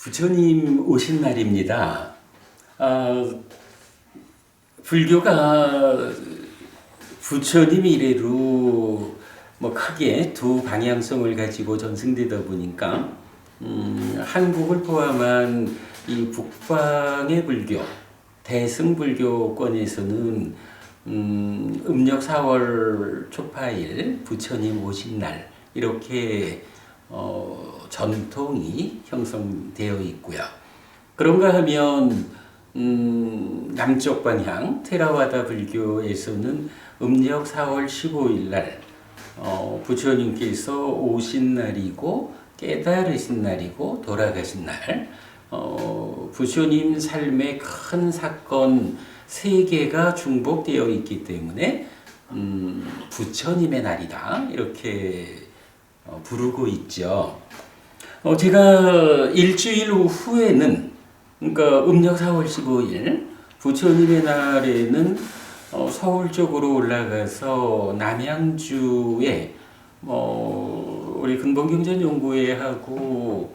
부처님 오신 날입니다. 불교가 부처님 이래로 크게 두 방향성을 가지고 전승되다 보니까 한국을 포함한 이 북방의 불교, 대승불교권에서는 음력 4월 초파일 부처님 오신 날 이렇게 전통이 형성되어 있고요. 그런가 하면 남쪽 방향 테라와다 불교에서는 음력 4월 15일 날 부처님께서 오신 날이고 깨달으신 날이고 돌아가신 날, 부처님 삶의 큰 사건 3개가 중복되어 있기 때문에 부처님의 날이다 이렇게 부르고 있죠. 제가 일주일 후에는, 그러니까 음력 4월 15일 부처님의 날에는 서울 쪽으로 올라가서 남양주에 우리 근본경전연구회하고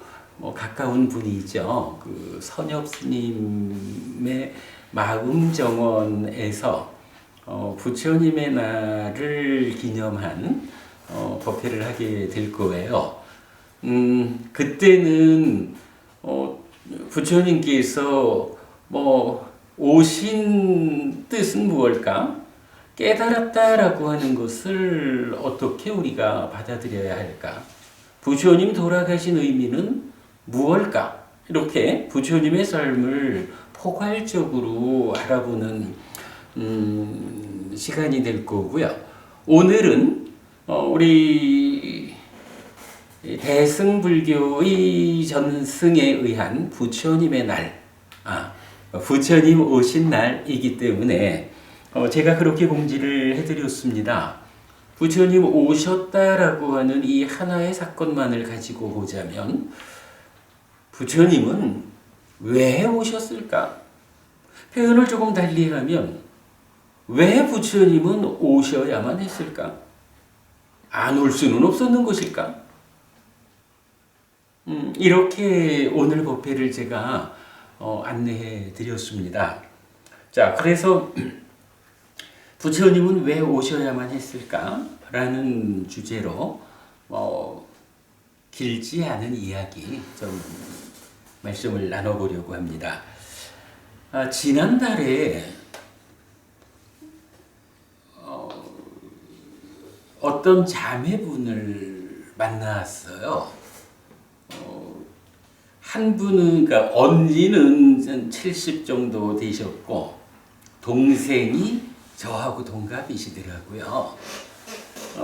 가까운 분이죠. 그 선엽 스님의 마음정원에서 부처님의 날을 기념한 법회를 하게 될 거예요. 그때는 부처님께서 오신 뜻은 무엇일까? 깨달았다라고 하는 것을 어떻게 우리가 받아들여야 할까? 부처님 돌아가신 의미는 무엇일까? 이렇게 부처님의 삶을 포괄적으로 알아보는 시간이 될 거고요. 오늘은 우리 대승불교의 전승에 의한 부처님의 날, 부처님 오신 날이기 때문에 제가 그렇게 공지를 해드렸습니다. 부처님 오셨다라고 하는 이 하나의 사건만을 가지고 보자면 부처님은 왜 오셨을까? 표현을 조금 달리하면 왜 부처님은 오셔야만 했을까? 안 올 수는 없었는 것일까? 이렇게 오늘 법회를 제가 안내해 드렸습니다. 자, 그래서 부처님은 왜 오셔야만 했을까? 라는 주제로 길지 않은 이야기 좀 말씀을 나눠보려고 합니다. 지난달에 어떤 자매분을 만났어요. 한 분은, 그러니까 언니는 70 정도 되셨고 동생이 저하고 동갑이시더라고요.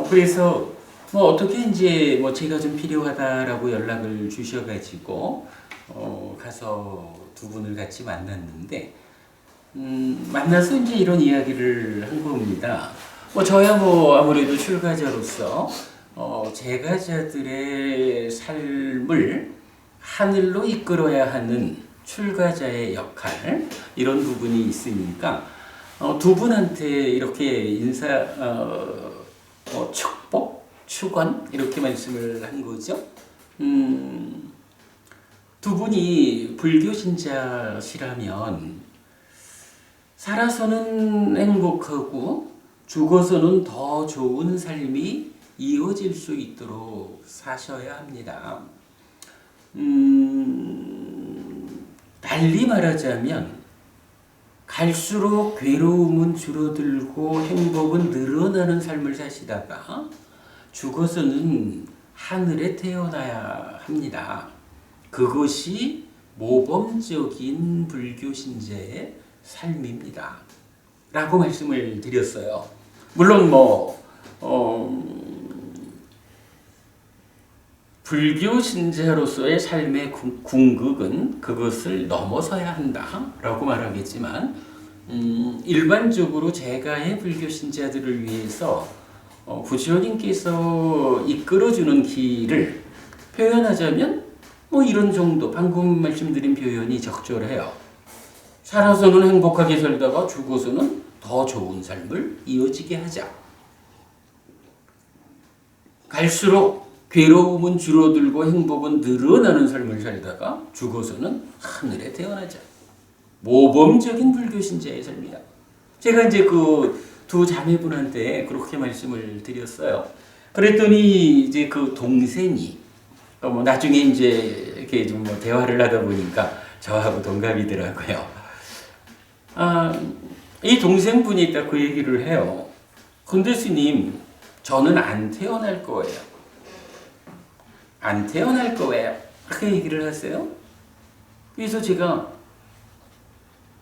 그래서 어떻게 이제 제가 좀 필요하다라고 연락을 주셔가지고 가서 두 분을 같이 만났는데 만나서 이제 이런 이야기를 한 겁니다. 저야 아무래도 출가자로서 제가자들의 삶을 하늘로 이끌어야 하는 출가자의 역할, 이런 부분이 있으니까 두 분한테 이렇게 인사, 축복, 축원 이렇게 말씀을 한 거죠. 두 분이 불교 신자시라면 살아서는 행복하고 죽어서는 더 좋은 삶이 이어질 수 있도록 사셔야 합니다. 달리 말하자면 갈수록 괴로움은 줄어들고 행복은 늘어나는 삶을 사시다가 죽어서는 하늘에 태어나야 합니다. 그것이 모범적인 불교 신자의 삶입니다. 라고 말씀을 드렸어요. 물론 불교 신자로서의 삶의 궁극은 그것을 넘어서야 한다라고 말하겠지만 일반적으로 제가의 불교 신자들을 위해서 부처님께서 이끌어주는 길을 표현하자면 이런 정도, 방금 말씀드린 표현이 적절해요. 살아서는 행복하게 살다가 죽어서는 더 좋은 삶을 이어지게 하자. 갈수록 괴로움은 줄어들고 행복은 늘어나는 삶을 살다가 죽어서는 하늘에 태어나자. 모범적인 불교 신자의 삶이다. 제가 이제 그 두 자매분한테 그렇게 말씀을 드렸어요. 그랬더니 이제 그 동생이 뭐 나중에 이제 이렇게 좀 뭐 대화를 하다 보니까 저하고 동갑이더라고요. 이 동생분이 딱 그 얘기를 해요. 근데 스님, 저는 안 태어날 거예요. 안 태어날 거예요. 그렇게 얘기를 하세요. 그래서 제가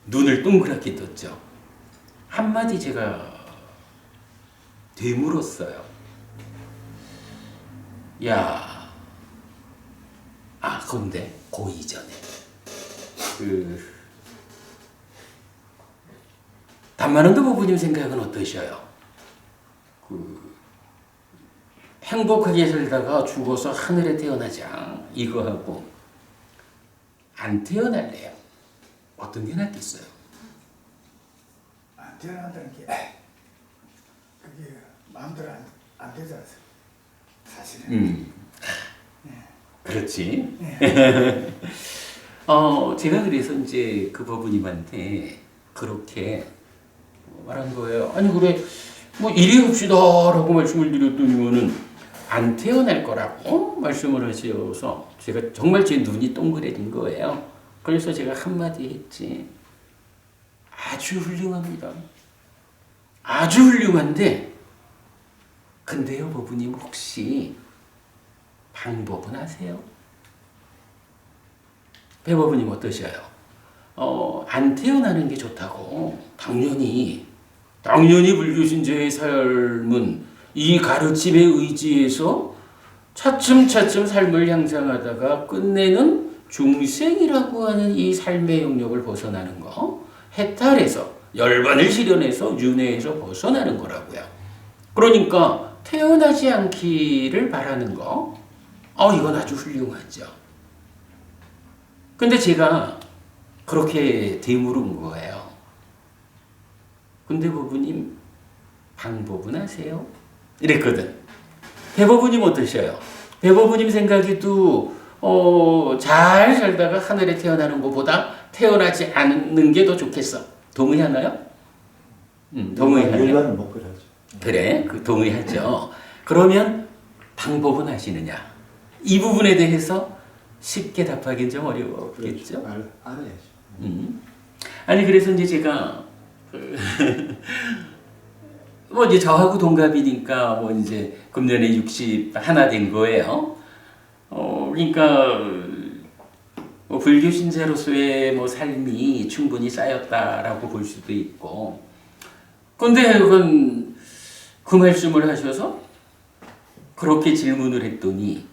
눈을 동그랗게 떴죠. 한마디 제가 되물었어요. 야, 근데 그 이전에 단만원도 부부님 생각은 어떠셔요? 행복하게 살다가 죽어서 하늘에 태어나자 이거하고 안 태어날래요. 어떤 게 낫겠어요? 안 태어난다는 게 그게 마음대로 안 되잖아요. 사실은. 그렇지. 제가 그래서 이제 그 법부님한테 그렇게 말한 거예요. 아니 그래 뭐 이리 합시다라고 말씀을 드렸더니는 안 태어날 거라고 말씀을 하셔서 제가 정말 제 눈이 동그래진 거예요. 그래서 제가 한마디 했지. 아주 훌륭합니다. 아주 훌륭한데 근데요 법부님 혹시 방법은 아세요? 배법부님 어떠셔요? 안 태어나는 게 좋다고. 당연히 불교신자의 삶은 이 가르침에 의지해서 차츰차츰 삶을 향상하다가 끝내는 중생이라고 하는 이 삶의 영역을 벗어나는 거, 해탈해서 열반을 실현해서 윤회에서 벗어나는 거라고요. 그러니까 태어나지 않기를 바라는 거, 이건 아주 훌륭하죠. 근데 제가 그렇게 되물은 거예요. 근데 법부님 방법은 아세요? 이랬거든. 배법부님 어떠셔요? 배법부님 생각에도 잘 살다가 하늘에 태어나는 것보다 태어나지 않는 게 더 좋겠어. 동의하나요? 동의하나요? 일반은 못 그러죠. 그래, 동의하죠. 그러면 방법은 아시느냐? 이 부분에 대해서 쉽게 답하기는 좀 어려웠겠죠? 그렇죠. 알아야죠. 아니 그래서 이제 제가 뭐 이제 저하고 동갑이니까 뭐 이제 금년에 60 하나 된 거예요. 그러니까 뭐 불교 신자로서의 뭐 삶이 충분히 쌓였다라고 볼 수도 있고. 근데 그건 그 말씀을 하셔서 그렇게 질문을 했더니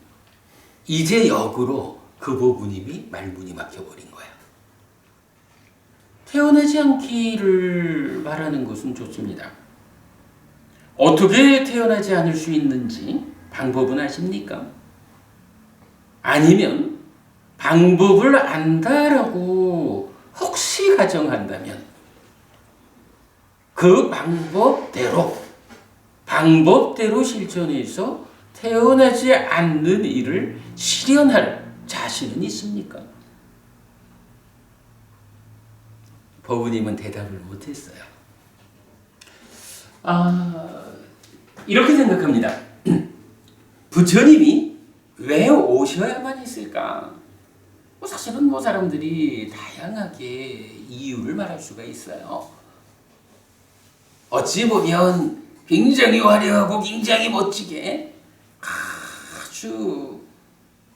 이제 역으로 그 보부님이 말문이 막혀버린 거예요. 태어나지 않기를 바라는 것은 좋습니다. 어떻게 태어나지 않을 수 있는지 방법은 아십니까? 아니면 방법을 안다라고 혹시 가정한다면 그 방법대로 실천해서 태어나지 않는 일을 실현할 자신은 있습니까? 법부님은 대답을 못했어요. 이렇게 생각합니다. 부처님이 왜 오셔야만 했을까? 사실은 뭐 사람들이 다양하게 이유를 말할 수가 있어요. 어찌 보면 굉장히 화려하고 굉장히 멋지게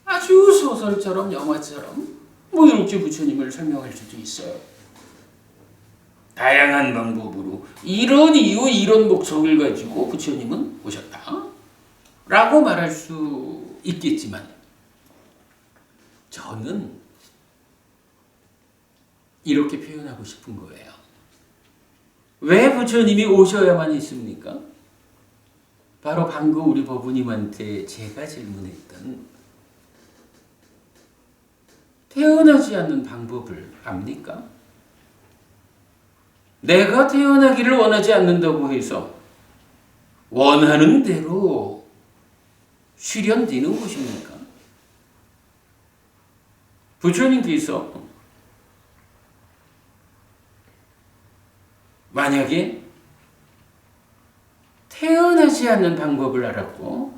아주 소설처럼 영화처럼 뭐 이렇게 부처님을 설명할 수도 있어요. 다양한 방법으로 이런 이유 이런 목적을 가지고 부처님은 오셨다 라고 말할 수 있겠지만 저는 이렇게 표현하고 싶은 거예요. 왜 부처님이 오셔야만 했습니까? 바로 방금 우리 법부님한테 제가 질문했던 태어나지 않는 방법을 압니까? 내가 태어나기를 원하지 않는다고 해서 원하는 대로 실현되는 것입니까? 부처님께서 만약에 태어나지 않는 방법을 알았고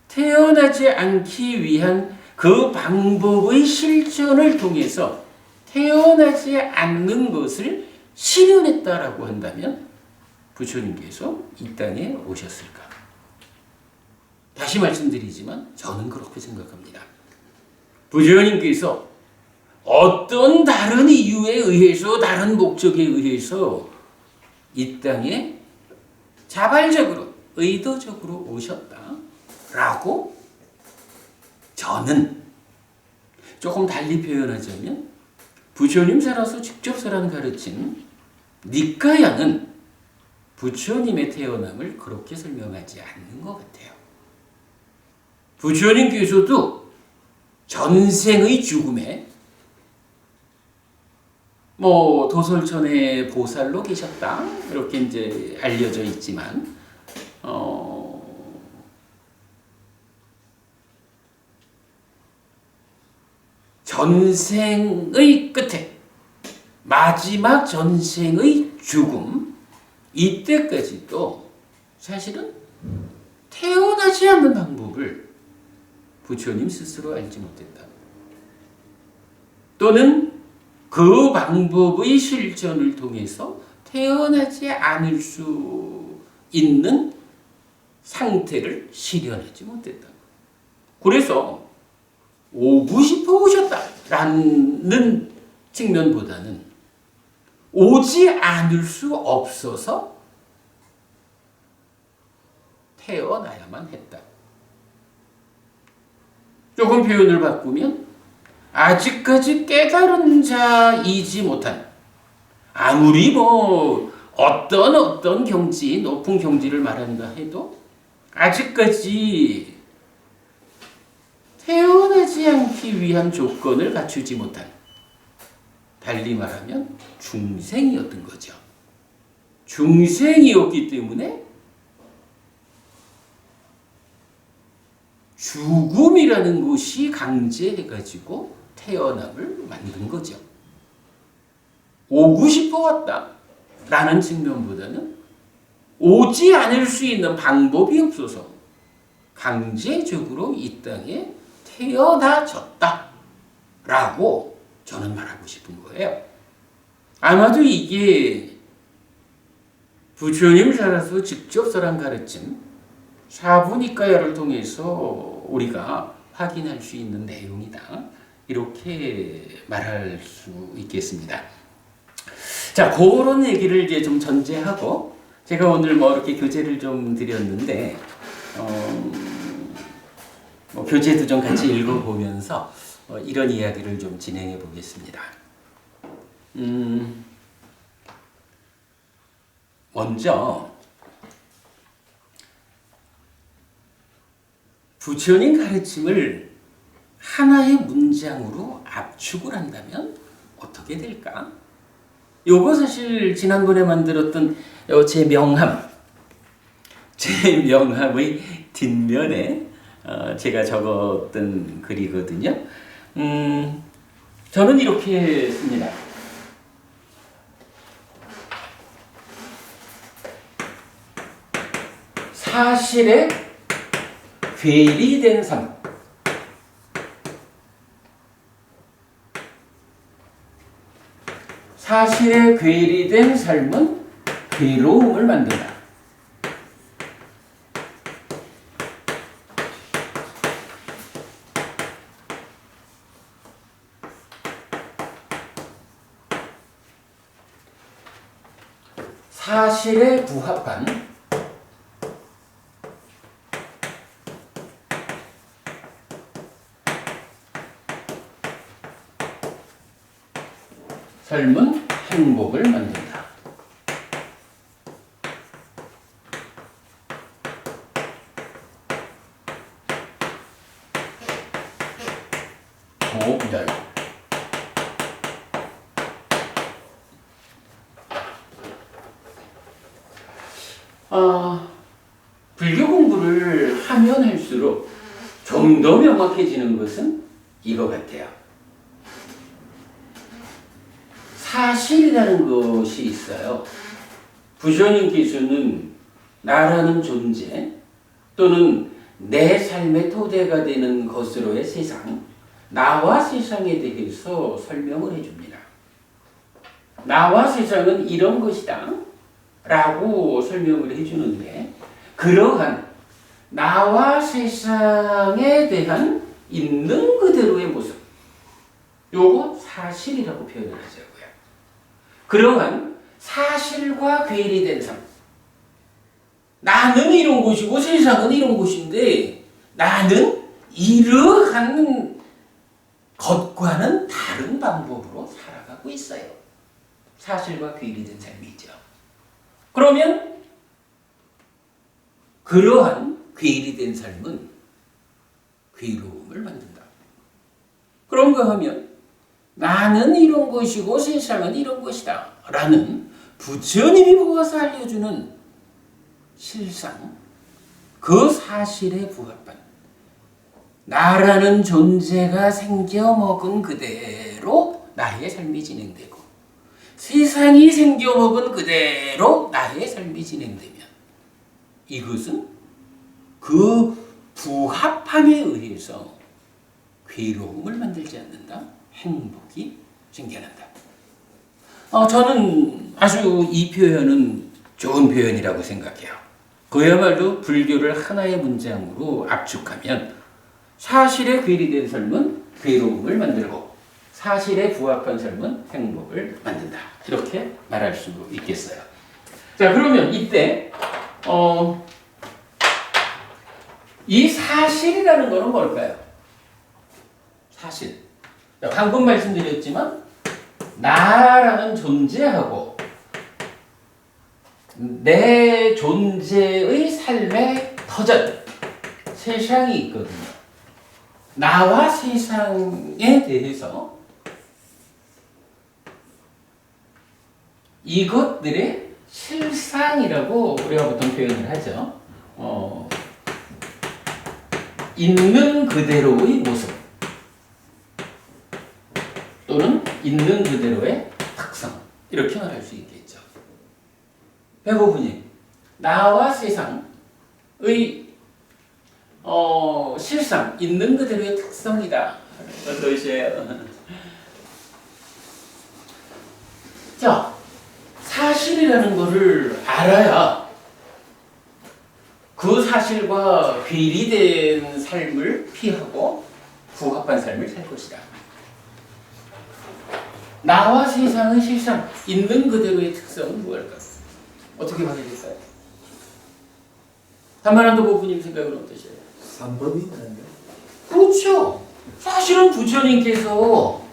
태어나지 않기 위한 그 방법의 실천을 통해서 태어나지 않는 것을 실현했다라고 한다면 부처님께서 이 땅에 오셨을까? 다시 말씀드리지만 저는 그렇게 생각합니다. 부처님께서 어떤 다른 이유에 의해서 다른 목적에 의해서 이 땅에 자발적으로 의도적으로 오셨다라고 저는 조금 달리 표현하자면 부처님 살아서 직접 설한 가르침 니까야는 부처님의 태어남을 그렇게 설명하지 않는 것 같아요. 부처님께서도 전생의 죽음에 도솔천의 보살로 계셨다 이렇게 이제 알려져 있지만 전생의 끝에 마지막 전생의 죽음 이때까지도 사실은 태어나지 않는 방법을 부처님 스스로 알지 못했다. 또는 그 방법의 실천을 통해서 태어나지 않을 수 있는 상태를 실현하지 못했다. 그래서 오고 싶어 오셨다라는 측면보다는 오지 않을 수 없어서 태어나야만 했다. 조금 표현을 바꾸면 아직까지 깨달은 자이지 못한 아무리 어떤 경지 높은 경지를 말한다 해도 아직까지 태어나지 않기 위한 조건을 갖추지 못한 달리 말하면 중생이었던 거죠. 중생이었기 때문에 죽음이라는 것이 강제해가지고 태어남을 만든 거죠. 오고 싶어 왔다라는 측면보다는 오지 않을 수 있는 방법이 없어서 강제적으로 이 땅에 태어나졌다라고 저는 말하고 싶은 거예요. 아마도 이게 부처님 살아서 직접 설한 가르침 사부니까야를 통해서 우리가 확인할 수 있는 내용이다. 이렇게 말할 수 있겠습니다. 자, 그런 얘기를 이제 좀 전제하고 제가 오늘 이렇게 교재를 좀 드렸는데 교재도 좀 같이 읽어보면서 이런 이야기를 좀 진행해 보겠습니다. 먼저 부처님 가르침을 하나의 문장으로 압축을 한다면 어떻게 될까? 요거 사실 지난번에 만들었던 제 명함의 뒷면에 제가 적었던 글이거든요. 저는 이렇게 씁니다. 사실에 괴리된 삶. 사실에 괴리된 삶은 괴로움을 만든다. 사실에 부합한 삶은 행복을 만든다. 고별. 불교 공부를 하면 할수록 좀 더 명확해지는 것은 이거 같아요. 사실이라는 것이 있어요. 부처님께서는 나라는 존재 또는 내 삶의 토대가 되는 것으로의 세상, 나와 세상에 대해서 설명을 해줍니다. 나와 세상은 이런 것이다 라고 설명을 해주는데, 그러한 나와 세상에 대한 있는 그대로의 모습, 요거 사실이라고 표현을 하자고요. 그러한 사실과 괴리된 삶, 나는 이런 것이고 세상은 이런 것인데 나는 이러한 것과는 다른 방법으로 살아가고 있어요. 사실과 괴리된 삶이죠. 그러면 그러한 괴리된 삶은 괴로움을 만든다. 그런가 하면 나는 이런 것이고 세상은 이런 것이다 라는 부처님이 보아서 알려주는 실상, 그 사실에 부합한 나라는 존재가 생겨먹은 그대로 나의 삶이 진행되고, 세상이 생겨먹은 그대로 나의 삶이 진행되면 이것은 그 부합함에 의해서 괴로움을 만들지 않는다. 행복이 생겨난다. 저는 아주 이 표현은 좋은 표현이라고 생각해요. 그야말로 불교를 하나의 문장으로 압축하면 사실에 괴리된 삶은 괴로움을 만들고 사실에 부합한 삶은 행복을 만든다. 이렇게 말할 수 있겠어요. 자, 그러면 이때 이 사실이라는 것은 뭘까요? 사실. 방금 말씀드렸지만 나라는 존재하고 내 존재의 삶의 터전, 세상이 있거든요. 나와 세상에 대해서 이것들의 실상이라고 우리가 보통 표현을 하죠. 있는 그대로의 모습 또는 있는 그대로의 특성, 이렇게 말할 수 있겠죠. 배고프님, 나와 세상의 실상, 있는 그대로의 특성이다. 어떠세요? 자, 사실이라는 것을 알아야 그 사실과 괴리된 삶을 피하고 부합한 삶을 살 것이다. 나와 세상의 실상, 있는 그대로의 특성은 무엇일까? 어떻게 봐야 될까요? 단만한도 보부님 생각은 어떠세요? 3번이 있는데. 그렇죠. 사실은 부처님께서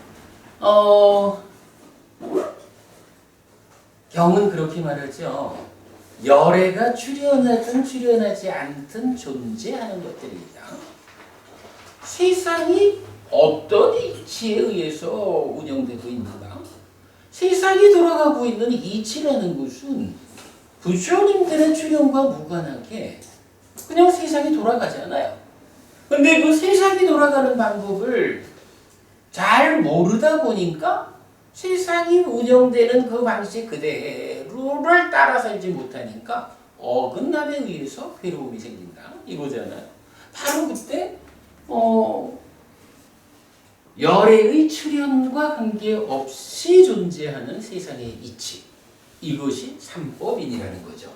경은 그렇게 말하죠. 열애가 출현하든 출현하지 않든 존재하는 것들입니다. 세상이 어떤 이치에 의해서 운영되고 있는가? 세상이 돌아가고 있는 이치라는 것은 부처님들의 출현과 무관하게 그냥 세상이 돌아가잖아요. 근데 그 세상이 돌아가는 방법을 잘 모르다 보니까 세상이 운영되는 그 방식 그대로를 따라 살지 못하니까 어긋남에 의해서 괴로움이 생긴다. 이거잖아요. 바로 그때 열애의 출현과 관계없이 존재하는 세상의 이치, 이것이 삼법인이라는 거죠.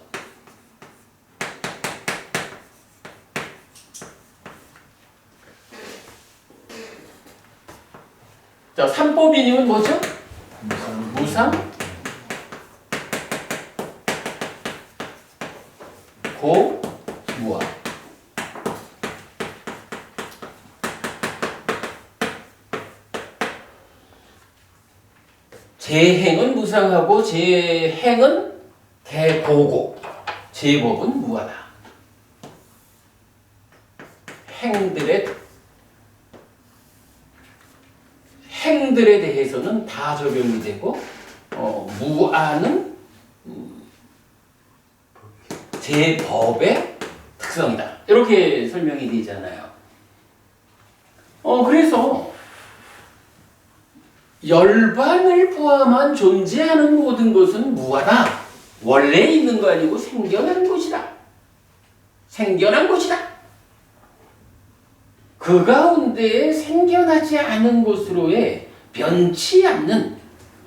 자, 삼법인이면 뭐죠? 무상, 고, 무아. 제행은 무상하고 제행은 개고고, 제법은 무하다. 행들에 대해서는 다 적용이 되고 무아는 제법의 특성이다. 이렇게 설명이 되잖아요. 그래서 열반을 포함한 존재하는 모든 것은 무하다. 원래 있는 거 아니고 생겨난 것이다. 생겨난 것이다. 그 가운데에 생겨나지 않은 것으로의 변치 않는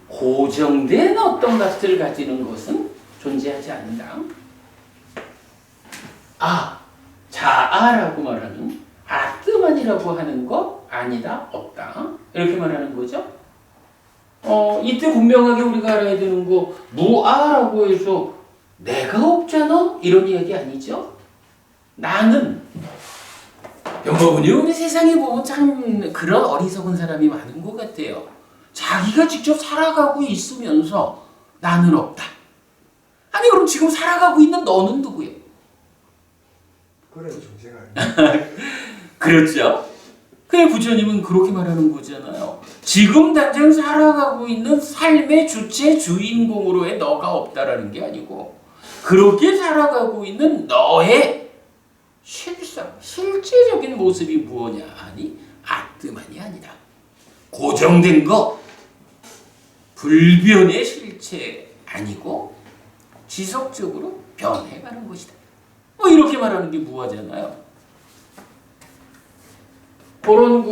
고정된 어떤 값을 가지는 것은 존재하지 않는다. 자아라고 말하는 아트만이라고 하는 것 아니다, 없다. 이렇게 말하는 거죠. 이때 분명하게 우리가 알아야 되는 거, 무아라고 해서 내가 없잖아? 이런 이야기 아니죠? 나는, 여러분이 우리 세상에 보면 참 그런 어리석은 사람이 많은 것 같아요. 자기가 직접 살아가고 있으면서 나는 없다. 아니, 그럼 지금 살아가고 있는 너는 누구예요? 그래 존재가 아니야. 그렇죠? 그냥 부처님은 그렇게 말하는 거잖아요. 지금 당장 살아가고 있는 삶의 주체 주인공으로의 너가 없다라는 게 아니고 그렇게 살아가고 있는 너의 실제적인 모습이 무엇냐? 아니, 아트만이 아니다. 고정된 거, 불변의 실체 아니고 지속적으로 변해가는 것이다. 이렇게 말하는 게 무하잖아요. 그런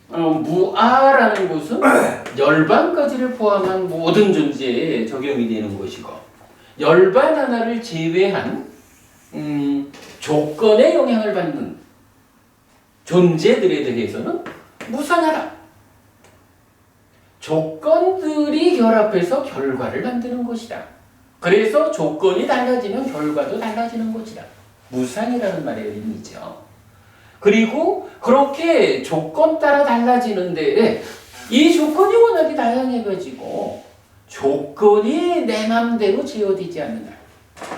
무아라는 것은 열반까지를 포함한 모든 존재에 적용이 되는 것이고, 열반 하나를 제외한 조건에 영향을 받는 존재들에 대해서는 무상하다. 조건들이 결합해서 결과를 만드는 것이다. 그래서 조건이 달라지면 결과도 달라지는 것이다. 무상이라는 말의 의미죠. 그리고 그렇게 조건 따라 달라지는데 이 조건이 워낙에 다양해가지고 조건이 내 맘대로 지어지지 않는다.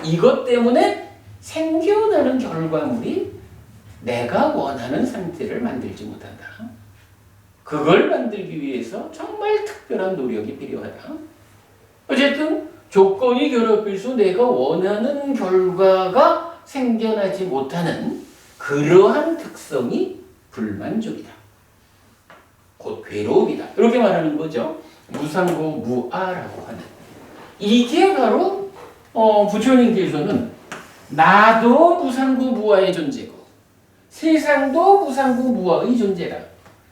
이것 때문에 생겨나는 결과물이 내가 원하는 상태를 만들지 못한다. 그걸 만들기 위해서 정말 특별한 노력이 필요하다. 어쨌든 조건이 결합해서 내가 원하는 결과가 생겨나지 못하는 그러한 특성이 불만족이다. 곧 괴로움이다. 이렇게 말하는 거죠. 무상고 무아라고 하는. 이게 바로 부처님께서는 나도 무상고 무아의 존재고 세상도 무상고 무아의 존재다.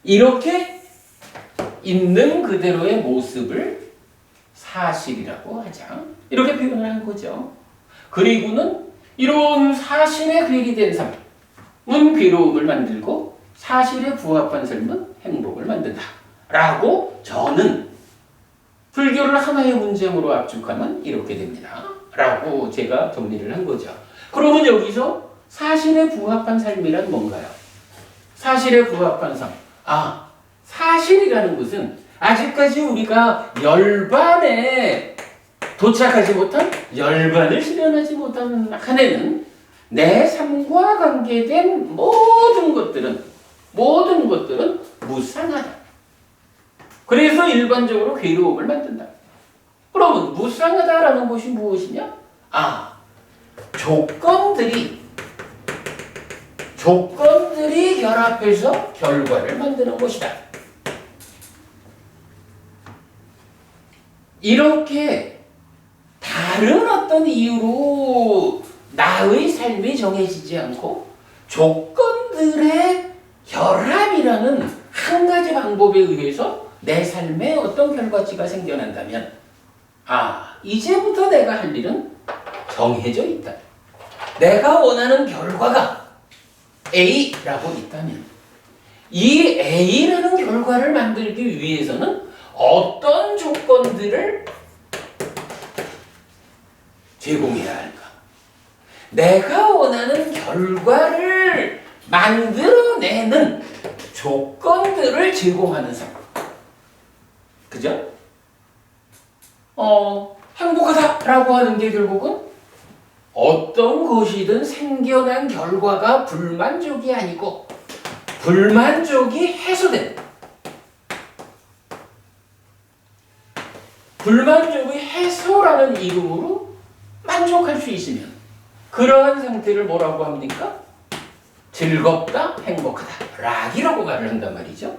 이렇게 있는 그대로의 모습을 사실이라고 하자. 이렇게 표현을 한 거죠. 그리고는 이런 사실에 괴리된 삶은 괴로움을 만들고 사실에 부합한 삶은 행복을 만든다. 라고 저는 불교를 하나의 문장으로 압축하면 이렇게 됩니다. 라고 제가 정리를 한 거죠. 그러면 여기서 사실에 부합한 삶이란 뭔가요? 사실에 부합한 삶. 사실이라는 것은 아직까지 우리가 열반에 도착하지 못한, 열반을 실현하지 못한 한에는 내 삶과 관계된 모든 것들은 무상하다. 그래서 일반적으로 괴로움을 만든다. 그러면 무상하다라는 것이 무엇이냐? 조건들이 결합해서 결과를 만드는 것이다. 이렇게 다른 어떤 이유로 나의 삶이 정해지지 않고 조건들의 결합이라는 한 가지 방법에 의해서 내 삶에 어떤 결과치가 생겨난다면 이제부터 내가 할 일은 정해져 있다. 내가 원하는 결과가 A라고 있다면 이 A라는 결과를 만들기 위해서는 어떤 조건들을 제공해야 할까? 내가 원하는 결과를 만들어내는 조건들을 제공하는 삶. 그죠? 행복하다라고 하는 게 결국은 어떤 것이든 생겨난 결과가 불만족이 아니고 불만족이 해소된, 불만족의 해소라는 이름으로 만족할 수 있으면 그러한 상태를 뭐라고 합니까? 즐겁다, 행복하다, 락이라고 말을 한단 말이죠.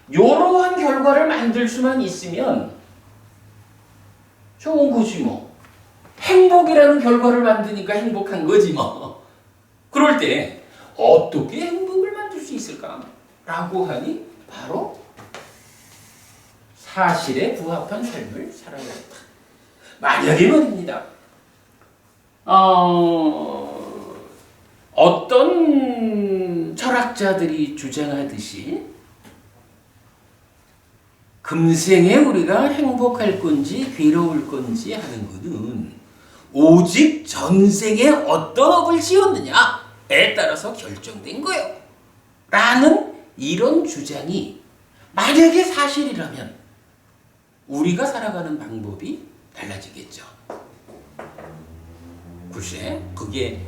이러한 결과를 만들 수만 있으면 좋은 거지 뭐. 행복이라는 결과를 만드니까 행복한 거지 뭐. 그럴 때 어떻게 행복을 만들 수 있을까? 라고 하니 바로 사실에 부합한 삶을 살아야겠다. 만약에 말입니다. 어떤 철학자들이 주장하듯이 금생에 우리가 행복할 건지 괴로울 건지 하는 것은 오직 전생에 어떤 업을 지었느냐에 따라서 결정된 거예요. 라는 이런 주장이 만약에 사실이라면 우리가 살아가는 방법이 달라지겠죠. 글쎄, 그게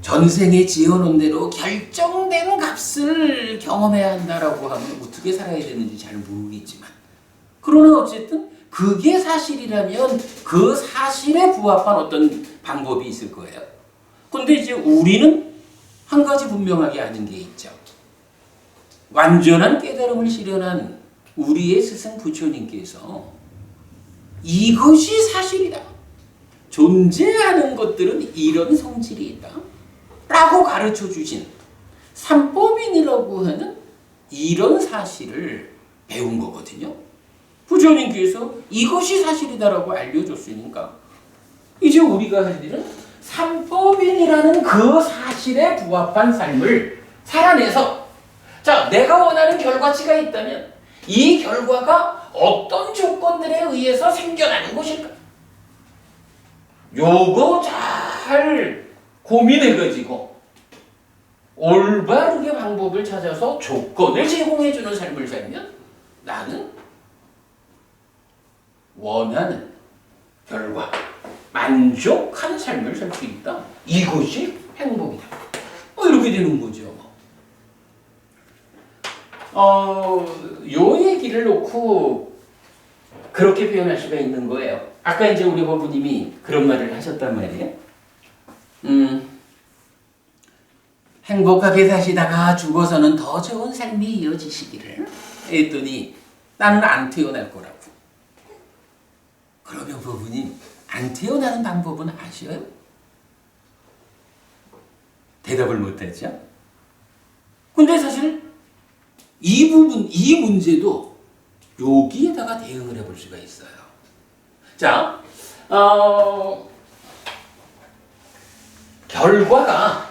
전생에 지어놓은 대로 결정된 값을 경험해야 한다라고 하면 어떻게 살아야 되는지 잘 모르겠지만, 그러나 어쨌든 그게 사실이라면 그 사실에 부합한 어떤 방법이 있을 거예요. 근데 이제 우리는 한 가지 분명하게 아는 게 있죠. 완전한 깨달음을 실현한 우리의 스승 부처님께서 이것이 사실이다, 존재하는 것들은 이런 성질이 있다 라고 가르쳐 주신 삼법인이라고 하는 이런 사실을 배운 거거든요. 부처님께서 이것이 사실이다라고 알려줬으니까 이제 우리가 할 일은 삼법인이라는 그 사실에 부합한 삶을 살아내서, 자, 내가 원하는 결과치가 있다면 이 결과가 어떤 조건들에 의해서 생겨나는 것일까? 요거 잘 고민해가지고 올바르게 방법을 찾아서 조건을 제공해주는 삶을 살면 나는 원하는 결과, 만족한 삶을 살 수 있다. 이것이 행복이다. 이렇게 되는 거죠. 요 얘기를 놓고 그렇게 표현할 수가 있는 거예요. 아까 이제 우리 법부님이 그런 말을 하셨단 말이에요. 행복하게 사시다가 죽어서는 더 좋은 삶이 이어지시기를 했더니 나는 안 태어날 거라고. 그러면 법부님, 안 태어나는 방법은 아셔요? 대답을 못했죠. 근데 사실 이 부분, 이 문제도 여기에다가 대응을 해볼 수가 있어요. 자, 결과가,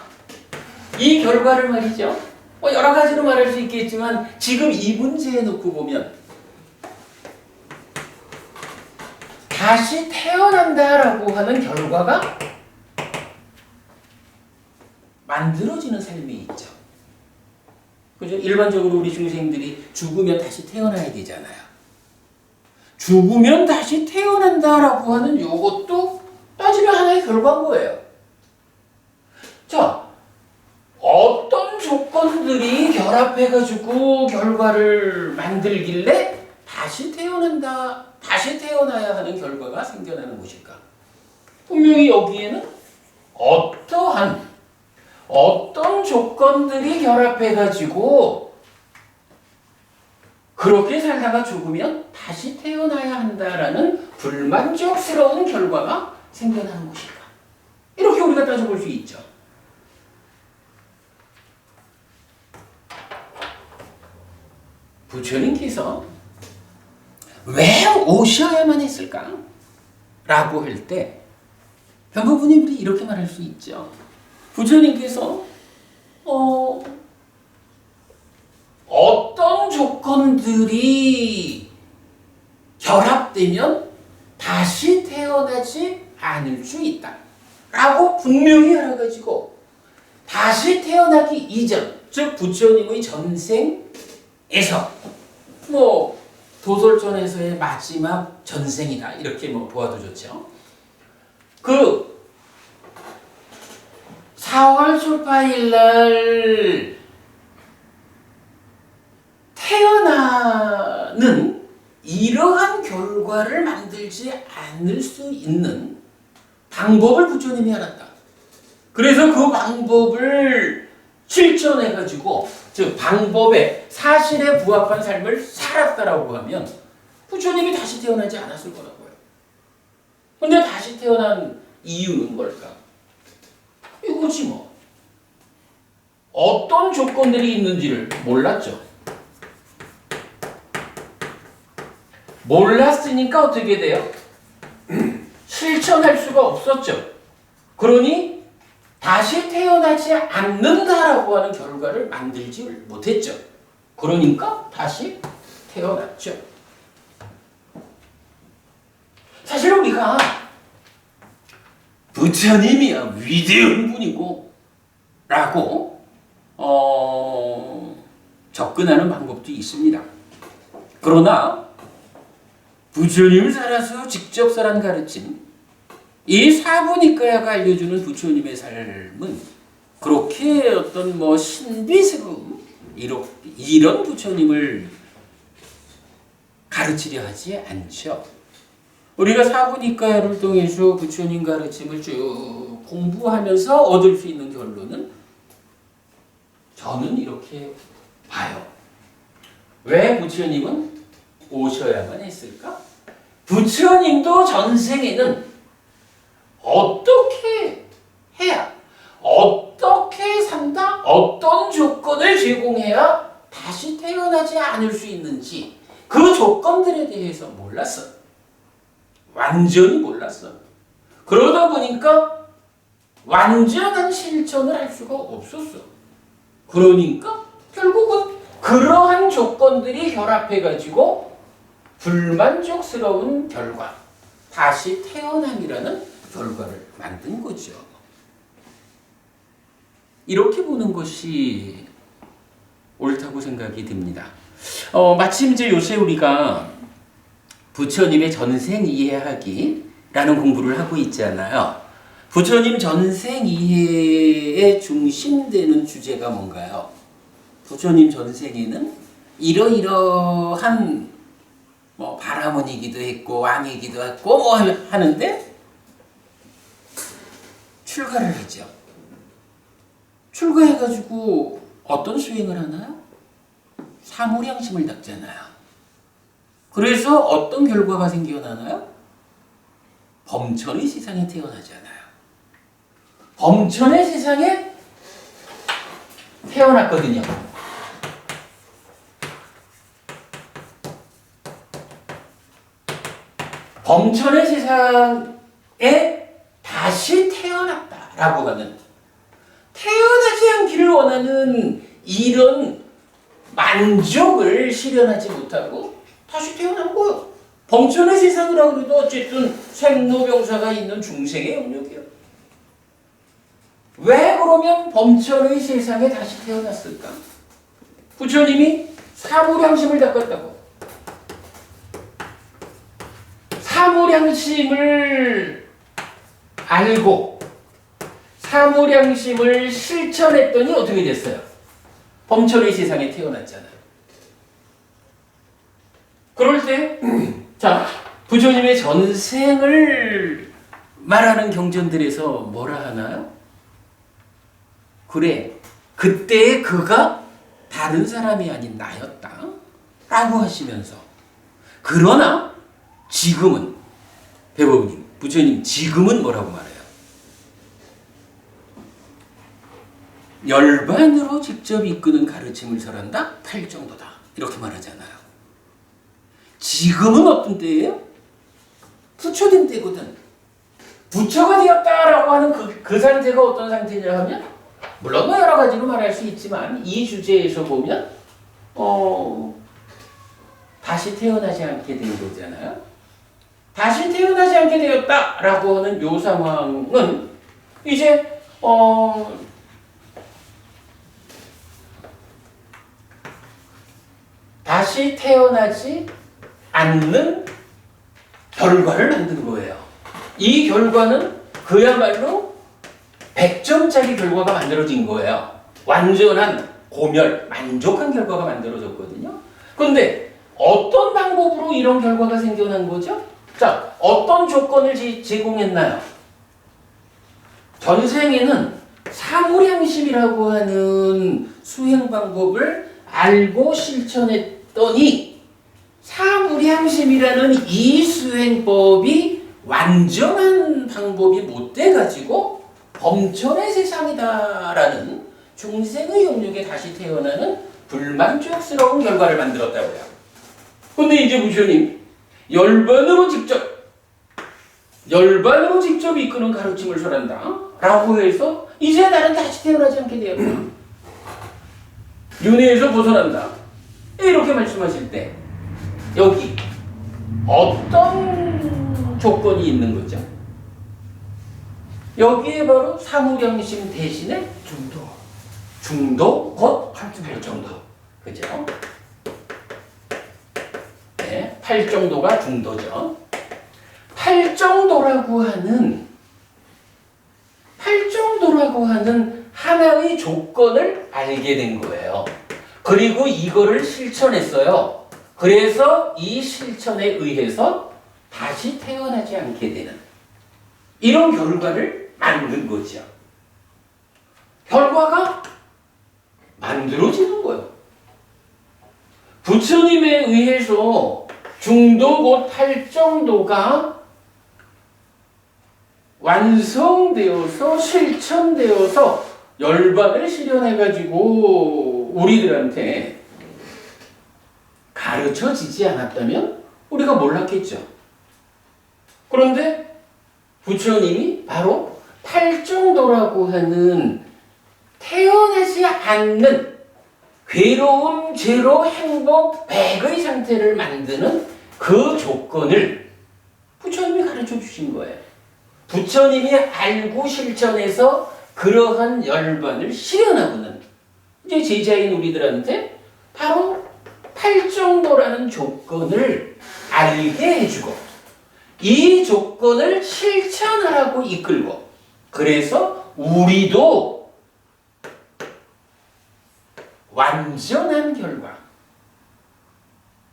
이 결과를 말이죠. 여러 가지로 말할 수 있겠지만 지금 이 문제에 놓고 보면 다시 태어난다라고 하는 결과가 만들어지는 삶이 있죠. 그죠? 일반적으로 우리 중생들이 죽으면 다시 태어나야 되잖아요. 죽으면 다시 태어난다라고 하는 요것도 따지면 하나의 결과인 거예요. 자, 어떤 조건들이 결합해가지고 결과를 만들길래 다시 태어난다, 다시 태어나야 하는 결과가 생겨나는 것일까? 분명히 여기에는 어떤 조건들이 결합해가지고 그렇게 살다가 죽으면 다시 태어나야 한다라는 불만족스러운 결과가 생겨나는 것일까? 이렇게 우리가 따져볼 수 있죠. 부처님께서 왜 오셔야만 했을까? 라고 할 때 변부부님들이 이렇게 말할 수 있죠. 부처님께서 어떤 조건들이 결합되면 다시 태어나지 않을 수 있다 라고 분명히 알아가지고 다시 태어나기 이전, 즉 부처님의 전생에서 도솔전에서의 마지막 전생이다 이렇게 보아도 좋죠. 그 4월 초파일 날 태어나는 이러한 결과를 만들지 않을 수 있는 방법을 부처님이 알았다. 그래서 그 방법을 실천해가지고 즉 방법에 사실에 부합한 삶을 살았다라고 하면 부처님이 다시 태어나지 않았을 거라고요. 근데 다시 태어난 이유는 뭘까? 이거지 뭐. 어떤 조건들이 있는지를 몰랐죠. 몰랐으니까 어떻게 돼요? 실천할 수가 없었죠. 그러니 다시 태어나지 않는다라고 하는 결과를 만들지 못했죠. 그러니까 다시 태어났죠. 사실 우리가 부처님이야 위대한 분이고 라고 접근하는 방법도 있습니다. 그러나 부처님을 살아서 직접 살한 가르침, 이 사부니까야가 알려주는 부처님의 삶은 그렇게 어떤 뭐 신비스러운 이런 부처님을 가르치려 하지 않죠. 우리가 사부니까야를 통해서 부처님 가르침을 쭉 공부하면서 얻을 수 있는 결론은 저는 이렇게 봐요. 왜 부처님은 오셔야만 했을까? 부처님도 전생에는 어떻게 해야, 어떻게 산다, 어떤 조건을 제공해야 다시 태어나지 않을 수 있는지 그 조건들에 대해서 몰랐어. 완전히 몰랐어. 그러다 보니까 완전한 실천을 할 수가 없었어. 그러니까 결국은 그러한 조건들이 결합해가지고 불만족스러운 결과, 다시 태어남이라는 결과를 만든 거죠. 이렇게 보는 것이 옳다고 생각이 듭니다. 마침 이제 요새 우리가 부처님의 전생 이해하기라는 공부를 하고 있잖아요. 부처님 전생 이해에 중심되는 주제가 뭔가요? 부처님 전생에는 이러이러한 뭐 바라문이기도 했고 왕이기도 했고 뭐 하는데 출가를 했죠. 출가해가지고 어떤 수행을 하나요? 사무량심을 닦잖아요. 그래서 어떤 결과가 생겨나나요? 범천의 세상에 태어나잖아요. 범천의 세상에 태어났거든요. 범천의 세상에 다시 태어났다라고 하는, 태어나지 않기를 원하는 이런 만족을 실현하지 못하고 다시 태어난 거예요. 범천의 세상이라고 해도 어쨌든 생로병사가 있는 중생의 영역이에요. 왜 그러면 범천의 세상에 다시 태어났을까? 부처님이 사무량심을 닦았다고. 사무량심을 알고 사무량심을 실천했더니 어떻게 됐어요? 범천의 세상에 태어났잖아요. 그럴 때, 자, 부처님의 전생을 말하는 경전들에서 뭐라 하나요? 그래, 그때의 그가 다른 사람이 아닌 나였다 라고 하시면서, 그러나 지금은, 배법님, 부처님 지금은 뭐라고 말해요? 열반으로 직접 이끄는 가르침을 설한다? 팔정도다. 이렇게 말하잖아요. 지금은 어떤 때예요? 부처된 때거든. 부처가 되었다라고 하는 그 상태가 어떤 상태냐 하면, 물론 뭐 여러 가지로 말할 수 있지만 이 주제에서 보면 다시 태어나지 않게 된 거잖아요. 다시 태어나지 않게 되었다라고 하는 요 상황은 이제 다시 태어나지 않는 결과를 만든 거예요. 이 결과는 그야말로 100점짜리 결과가 만들어진 거예요. 완전한 고멸, 만족한 결과가 만들어졌거든요. 그런데 어떤 방법으로 이런 결과가 생겨난 거죠? 자, 어떤 조건을 제공했나요? 전생에는 사무량심이라고 하는 수행 방법을 알고 실천했더니 사무량심이라는 이 수행법이 완전한 방법이 못 돼가지고 범천의 세상이다라는 중생의 영역에 다시 태어나는 불만족스러운 결과를 만들었다고요. 근데 이제 부처님 열반으로 직접 이끄는 가르침을 설한다 라고 해서 이제 나는 다시 태어나지 않게 되었다. 윤회에서 벗어난다. 이렇게 말씀하실 때 여기 어떤 조건이 있는 거죠? 여기에 바로 사무량심 대신에 중도 곧 8정도. 그죠? 네, 8정도가 중도죠. 8정도라고 하는 하나의 조건을 알게 된 거예요. 그리고 이거를 실천했어요. 그래서 이 실천에 의해서 다시 태어나지 않게 되는 이런 결과를 만든 거죠. 결과가 만들어지는 거예요. 부처님에 의해서 중도 곧 8정도가 완성되어서 실천되어서 열반을 실현해가지고 우리들한테 가르쳐지지 않았다면 우리가 몰랐겠죠. 그런데 부처님이 바로 8정도라고 하는 태어나지 않는 괴로움, 죄로, 행복, 백의 상태를 만드는 그 조건을 부처님이 가르쳐 주신 거예요. 부처님이 알고 실천해서 그러한 열반을 실현하고는 이제 제자인 우리들한테 바로 8정도라는 조건을 알게 해주고 이 조건을 실천하라고 이끌고 그래서 우리도 완전한 결과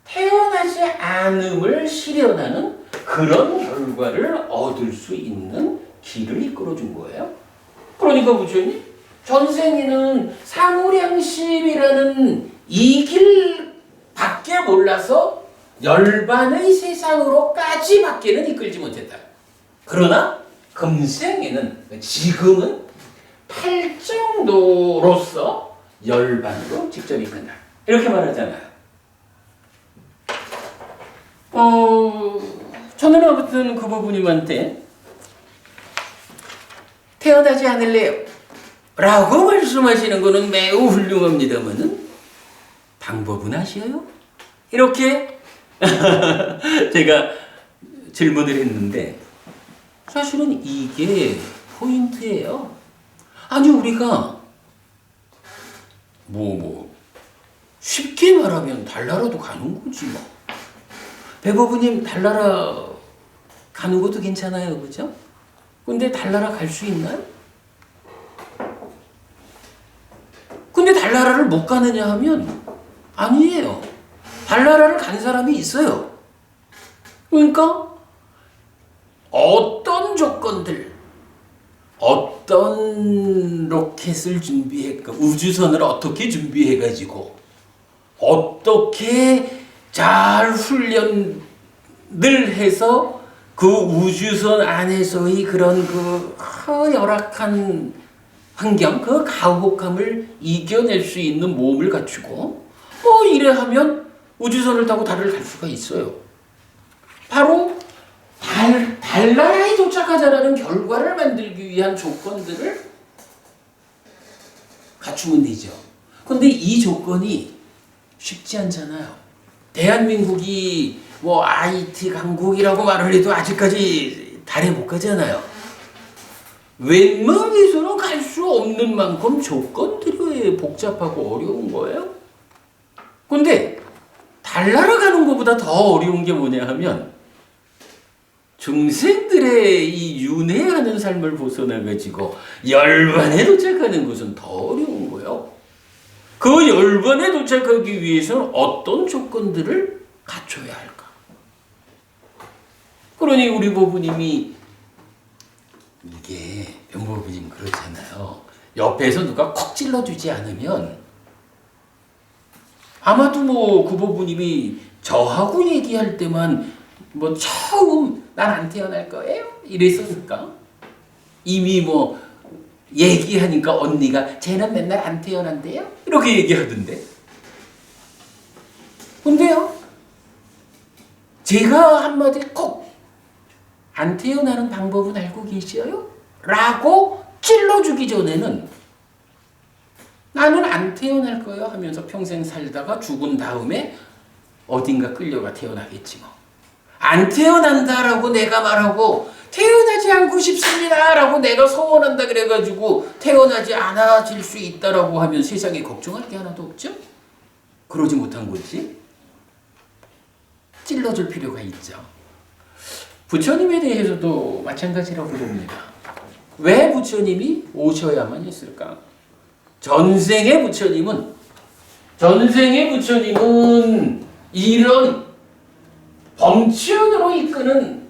태어나지 않음을 실현하는 그런 결과를 얻을 수 있는 길을 이끌어준 거예요. 그러니까 부처님 전생에는 사무량심이라는 이 길밖에 몰라서 열반의 세상으로까지 밖에는 이끌지 못했다. 그러나 금생에는 지금은 8정도로서 열반으로 직접 이끈다. 이렇게 말하잖아요. 저는 아무튼 그 부부님한테 태어나지 않을래요 라고 말씀하시는 거는 매우 훌륭합니다만은 방법은 아시어요? 이렇게 제가 질문을 했는데 사실은 이게 포인트예요. 아니 우리가 쉽게 말하면 달나라도 가는 거지 뭐. 백어부님 달나라 가는 것도 괜찮아요, 그죠? 근데 달나라 갈 수 있나요? 근데 달나라를 못 가느냐 하면 아니에요. 달나라를 간 사람이 있어요. 그러니까 어떤 조건들, 어떤 로켓을 준비했고 우주선을 어떻게 준비해가지고 어떻게 잘 훈련을 해서 그 우주선 안에서의 그런 그 열악한 환경, 그 가혹함을 이겨낼 수 있는 몸을 갖추고 이래 하면 우주선을 타고 달을 갈 수가 있어요. 바로 달나라에 도착하자라는 결과를 만들기 위한 조건들을 갖추면 되죠. 근데 이 조건이 쉽지 않잖아요. 대한민국이 IT 강국이라고 말을 해도 아직까지 달에 못 가잖아요. 웬만해서는 갈 수 없는 만큼 조건들이 복잡하고 어려운 거예요. 근데 달나라 가는 것보다 더 어려운 게 뭐냐 하면 중생들의 이 윤회하는 삶을 벗어나가지고 열반에 도착하는 것은 더 어려운 거예요. 그 열반에 도착하기 위해서는 어떤 조건들을 갖춰야 할까? 그러니 우리 보부님이 이게 변보부님 그렇잖아요. 옆에서 누가 콕 찔러주지 않으면 아마도 뭐 그 부부님이 저하고 얘기할 때만 뭐 처음 난 안 태어날 거예요 이랬었을까? 이미 뭐 얘기하니까 언니가 쟤는 맨날 안 태어난대요 이렇게 얘기하던데. 근데요, 제가 한마디 꼭 안 태어나는 방법은 알고 계셔요? 라고 찔러주기 전에는 나는 안 태어날 거예요 하면서 평생 살다가 죽은 다음에 어딘가 끌려가 태어나겠지 뭐. 안 태어난다라고 내가 말하고 태어나지 않고 싶습니다라고 내가 소원한다 그래가지고 태어나지 않아질 수 있다라고 하면 세상에 걱정할 게 하나도 없죠? 그러지 못한 거지. 찔러줄 필요가 있죠. 부처님에 대해서도 마찬가지라고 봅니다. 왜 부처님이 오셔야만 했을까? 전생의 부처님은 이런 범천으로 이끄는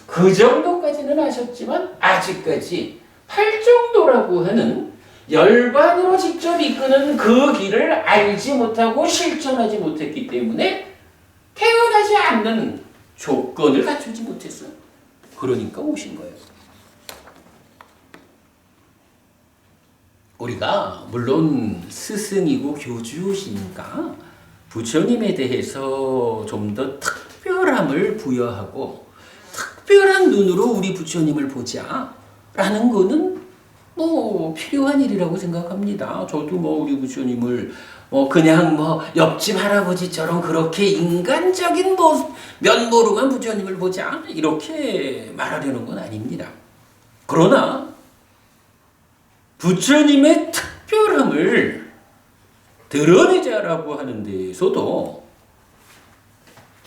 그 정도까지는 하셨지만 아직까지 팔정도라고 하는 열반으로 직접 이끄는 그 길을 알지 못하고 실천하지 못했기 때문에 태어나지 않는 조건을 갖추지 못했어요. 그러니까 오신 거예요. 우리가 물론 스승이고 교주시니까 부처님에 대해서 좀 더 특별함을 부여하고 특별한 눈으로 우리 부처님을 보자라는 거는 뭐 필요한 일이라고 생각합니다. 저도 뭐 우리 부처님을 그냥 옆집 할아버지처럼 그렇게 인간적인 면모로만 부처님을 보자 이렇게 말하려는 건 아닙니다. 그러나 부처님의 특별함을 드러내자라고 하는 데에서도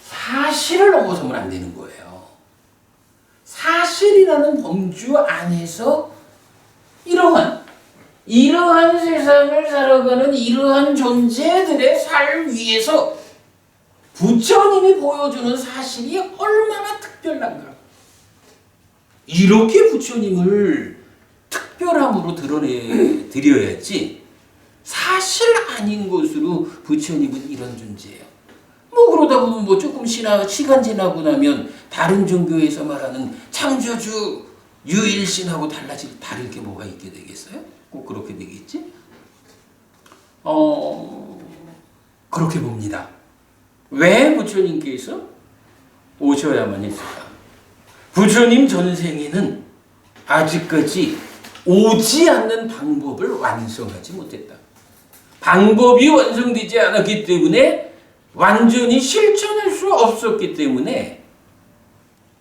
사실을 넘어서면 안 되는 거예요. 사실이라는 범주 안에서 이러한 세상을 살아가는 이러한 존재들의 삶 위에서 부처님이 보여주는 사실이 얼마나 특별한가. 이렇게 부처님을 특별함으로 드러내드려야지 사실 아닌 것으로 부처님은 이런 존재예요. 그러다 보면 조금 시간 지나고 나면 다른 종교에서 말하는 창조주 유일신하고 다를 게 뭐가 있게 되겠어요? 꼭 그렇게 되겠지? 그렇게 봅니다. 왜 부처님께서 오셔야만 했을까? 부처님 전생에는 아직까지 오지 않는 방법을 완성하지 못했다. 방법이 완성되지 않았기 때문에 완전히 실천할 수 없었기 때문에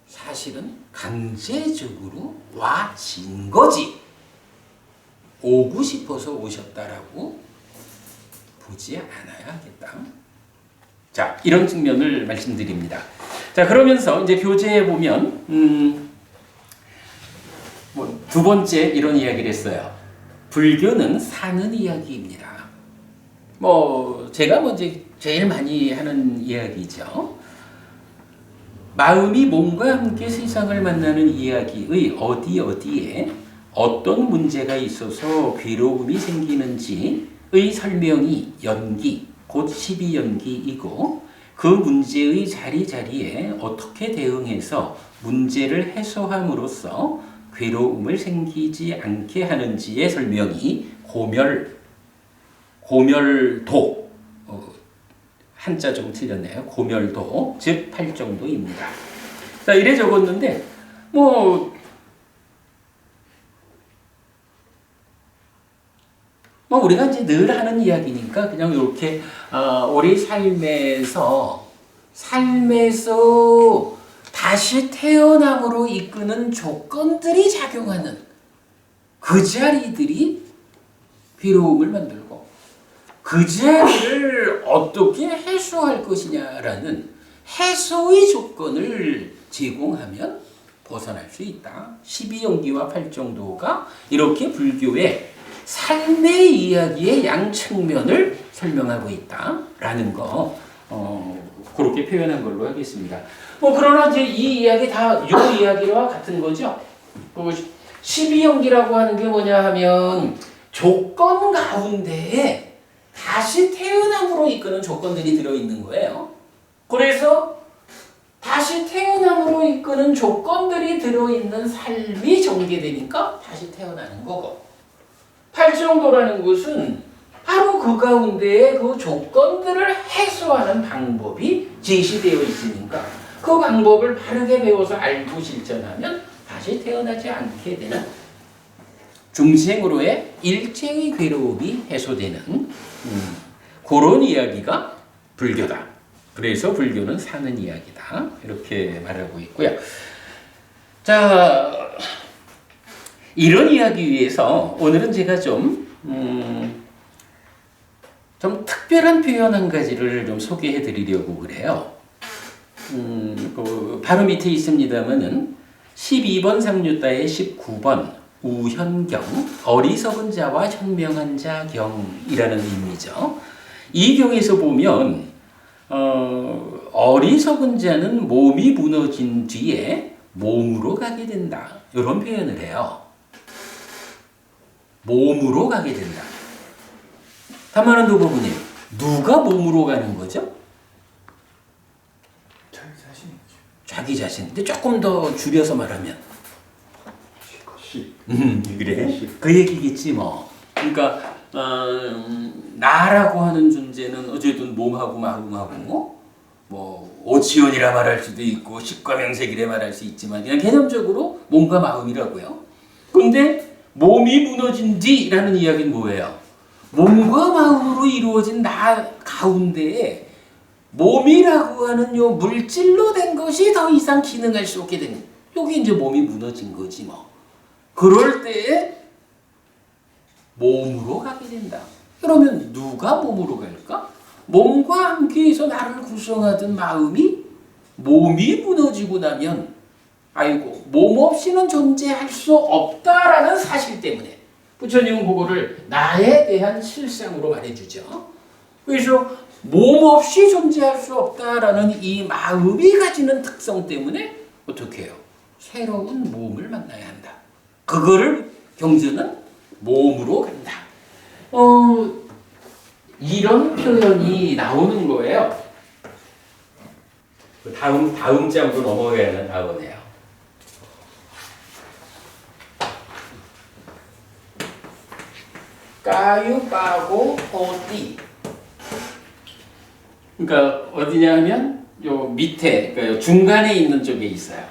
사실은 강제적으로 와진 거지. 오고 싶어서 오셨다라고 보지 않아야 하겠다. 자, 이런 측면을 말씀드립니다. 자, 그러면서 이제 교재에 보면 두 번째 이런 이야기를 했어요. 불교는 사는 이야기입니다. 제가 이제 제일 많이 하는 이야기죠. 마음이 몸과 함께 세상을 만나는 이야기의 어디에 어떤 문제가 있어서 괴로움이 생기는지의 설명이 연기, 곧 12연기이고 그 문제의 자리자리에 어떻게 대응해서 문제를 해소함으로써 괴로움을 생기지 않게 하는지의 설명이 고멸도, 한자 좀 틀렸네요. 고멸도, 즉 팔정도입니다. 자, 이래 적었는데 우리가 이제 늘 하는 이야기니까 그냥 이렇게 우리 삶에서 다시 태어남으로 이끄는 조건들이 작용하는 그 자리들이 괴로움을 만들고 그 자리를 어떻게 해소할 것이냐라는 해소의 조건을 제공하면 벗어날 수 있다. 12연기와 8정도가 이렇게 불교의 삶의 이야기의 양측면을 설명하고 있다라는 거 그렇게 표현한 걸로 하겠습니다. 그러나 이제 이 이야기 다 요 이야기와 같은 거죠. 12연기라고 하는 게 뭐냐 하면 조건 가운데에 다시 태어남으로 이끄는 조건들이 들어있는 거예요. 그래서 다시 태어남으로 이끄는 조건들이 들어있는 삶이 전개되니까 다시 태어나는 거고, 팔정도라는 것은 바로 그 가운데에 그 조건들을 해소하는 방법이 제시되어 있으니까 그 방법을 바르게 배워서 알고 실천하면 다시 태어나지 않게 되는 중생으로의 일체의 괴로움이 해소되는 그런 이야기가 불교다. 그래서 불교는 사는 이야기다. 이렇게 말하고 있고요. 자, 이런 이야기 위해서 오늘은 제가 좀 특별한 표현 한 가지를 좀 소개해 드리려고 그래요. 바로 밑에 있습니다만은 12번 상류따의 19번 우현경, 어리석은 자와 현명한 자 경이라는 의미죠. 이 경에서 보면 어리석은 자는 몸이 무너진 뒤에 몸으로 가게 된다. 이런 표현을 해요. 몸으로 가게 된다. 다만은 도부부님, 누가 몸으로 가는 거죠? 자기 자신이죠. 자기 자신. 근데 조금 더 줄여서 말하면 그래? 그 얘기겠지 뭐. 그러니까 나라고 하는 존재는 어쨌든 몸하고 마음하고 뭐 오치원이라 말할 수도 있고 식과명색이라 말할 수 있지만 그냥 개념적으로 몸과 마음이라고요. 그런데 몸이 무너진 뒤라는 이야기는 뭐예요? 몸과 마음으로 이루어진 나 가운데에 몸이라고 하는 요 물질로 된 것이 더 이상 기능할 수 없게 되는, 여기 이제 몸이 무너진 거지 뭐. 그럴 때에 몸으로 가게 된다. 그러면 누가 몸으로 갈까? 몸과 함께해서 나를 구성하던 마음이 몸이 무너지고 나면 아이고 몸 없이는 존재할 수 없다라는 사실 때문에 부처님은 그거를 나에 대한 실상으로 말해주죠. 그래서 몸 없이 존재할 수 없다라는 이 마음이 가지는 특성 때문에 어떻게 해요? 새로운 몸을 만나야 한다. 그거를 경전은 몸으로 간다. 이런 표현이 나오는 거예요. 다음 장으로 넘어가야 나오네요. 까유 빠고 호띠. 그러니까 어디냐 하면 요 밑에, 그러니까 요 중간에 있는 쪽에 있어요.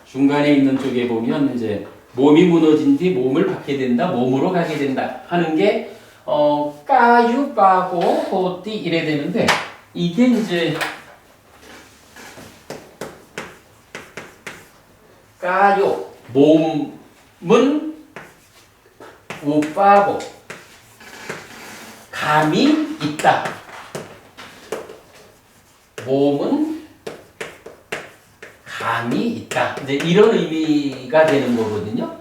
중간에 있는 쪽에 보면 이제 몸이 무너진 뒤 몸을 받게 된다, 몸으로 가게 된다 하는 게 까유 빠고 호띠 이래 되는데, 이게 이제 까요 몸은 우빠고 감이 있다. 몸은 감이 있다. 이제 이런 의미가 되는 거거든요.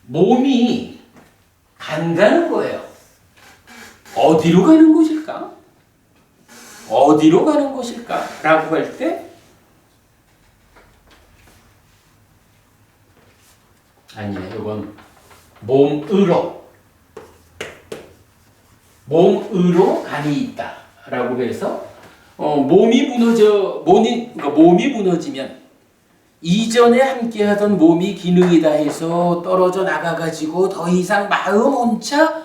몸이 간다는 거예요. 어디로 가는 것일까? 어디로 가는 것일까? 라고 할 때 아니야, 이건 몸으로 감이 있다 라고 해서 몸이 무너지면 이전에 함께하던 몸이 기능이다 해서 떨어져 나가가지고 더 이상 마음 혼자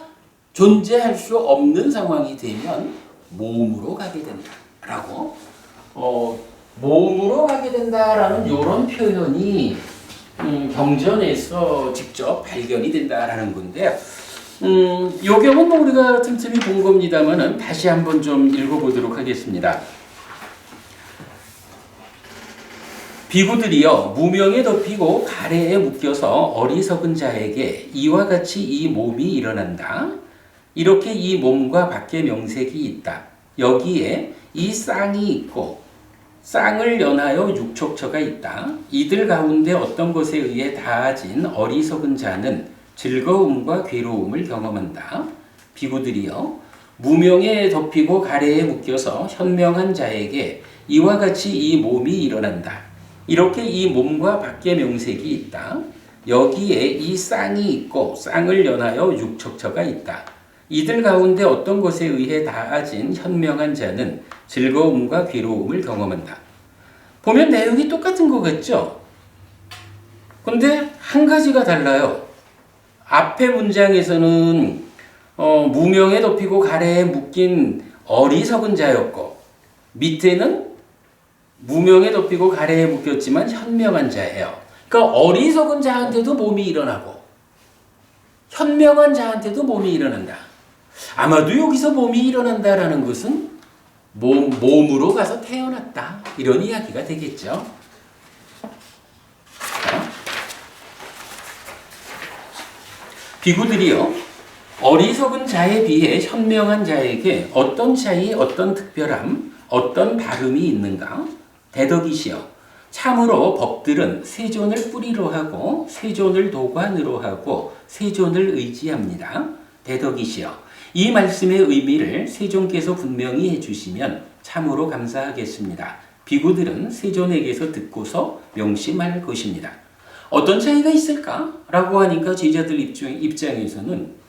존재할 수 없는 상황이 되면 몸으로 가게 된다라고 몸으로 가게 된다라는 이런 표현이 경전에서 직접 발견이 된다라는 건데요. 요 경우는 우리가 틈틈이 본 겁니다만은 다시 한번 좀 읽어보도록 하겠습니다. 비구들이여 무명에 덮이고 가래에 묶여서 어리석은 자에게 이와 같이 이 몸이 일어난다. 이렇게 이 몸과 밖에 명색이 있다. 여기에 이 쌍이 있고 쌍을 연하여 육촉처가 있다. 이들 가운데 어떤 것에 의해 다아진 어리석은 자는 즐거움과 괴로움을 경험한다. 비구들이여 무명에 덮이고 가래에 묶여서 현명한 자에게 이와 같이 이 몸이 일어난다. 이렇게 이 몸과 밖에 명색이 있다. 여기에 이 쌍이 있고 쌍을 연하여 육척처가 있다. 이들 가운데 어떤 것에 의해 닿아진 현명한 자는 즐거움과 괴로움을 경험한다. 보면 내용이 똑같은 것 같죠? 근데 한 가지가 달라요. 앞에 문장에서는 무명에 덮이고 가래에 묶인 어리석은 자였고, 밑에는 무명에 덮이고 가래에 묶였지만 현명한 자예요. 그러니까 어리석은 자한테도 몸이 일어나고 현명한 자한테도 몸이 일어난다. 아마도 여기서 몸이 일어난다라는 것은 몸으로 가서 태어났다, 이런 이야기가 되겠죠. 비구들이요, 어리석은 자에 비해 현명한 자에게 어떤 차이, 어떤 특별함, 어떤 다름이 있는가? 대덕이시여, 참으로 법들은 세존을 뿌리로 하고 세존을 도관으로 하고 세존을 의지합니다. 대덕이시여, 이 말씀의 의미를 세존께서 분명히 해주시면 참으로 감사하겠습니다. 비구들은 세존에게서 듣고서 명심할 것입니다. 어떤 차이가 있을까? 라고 하니까 제자들 입장에서는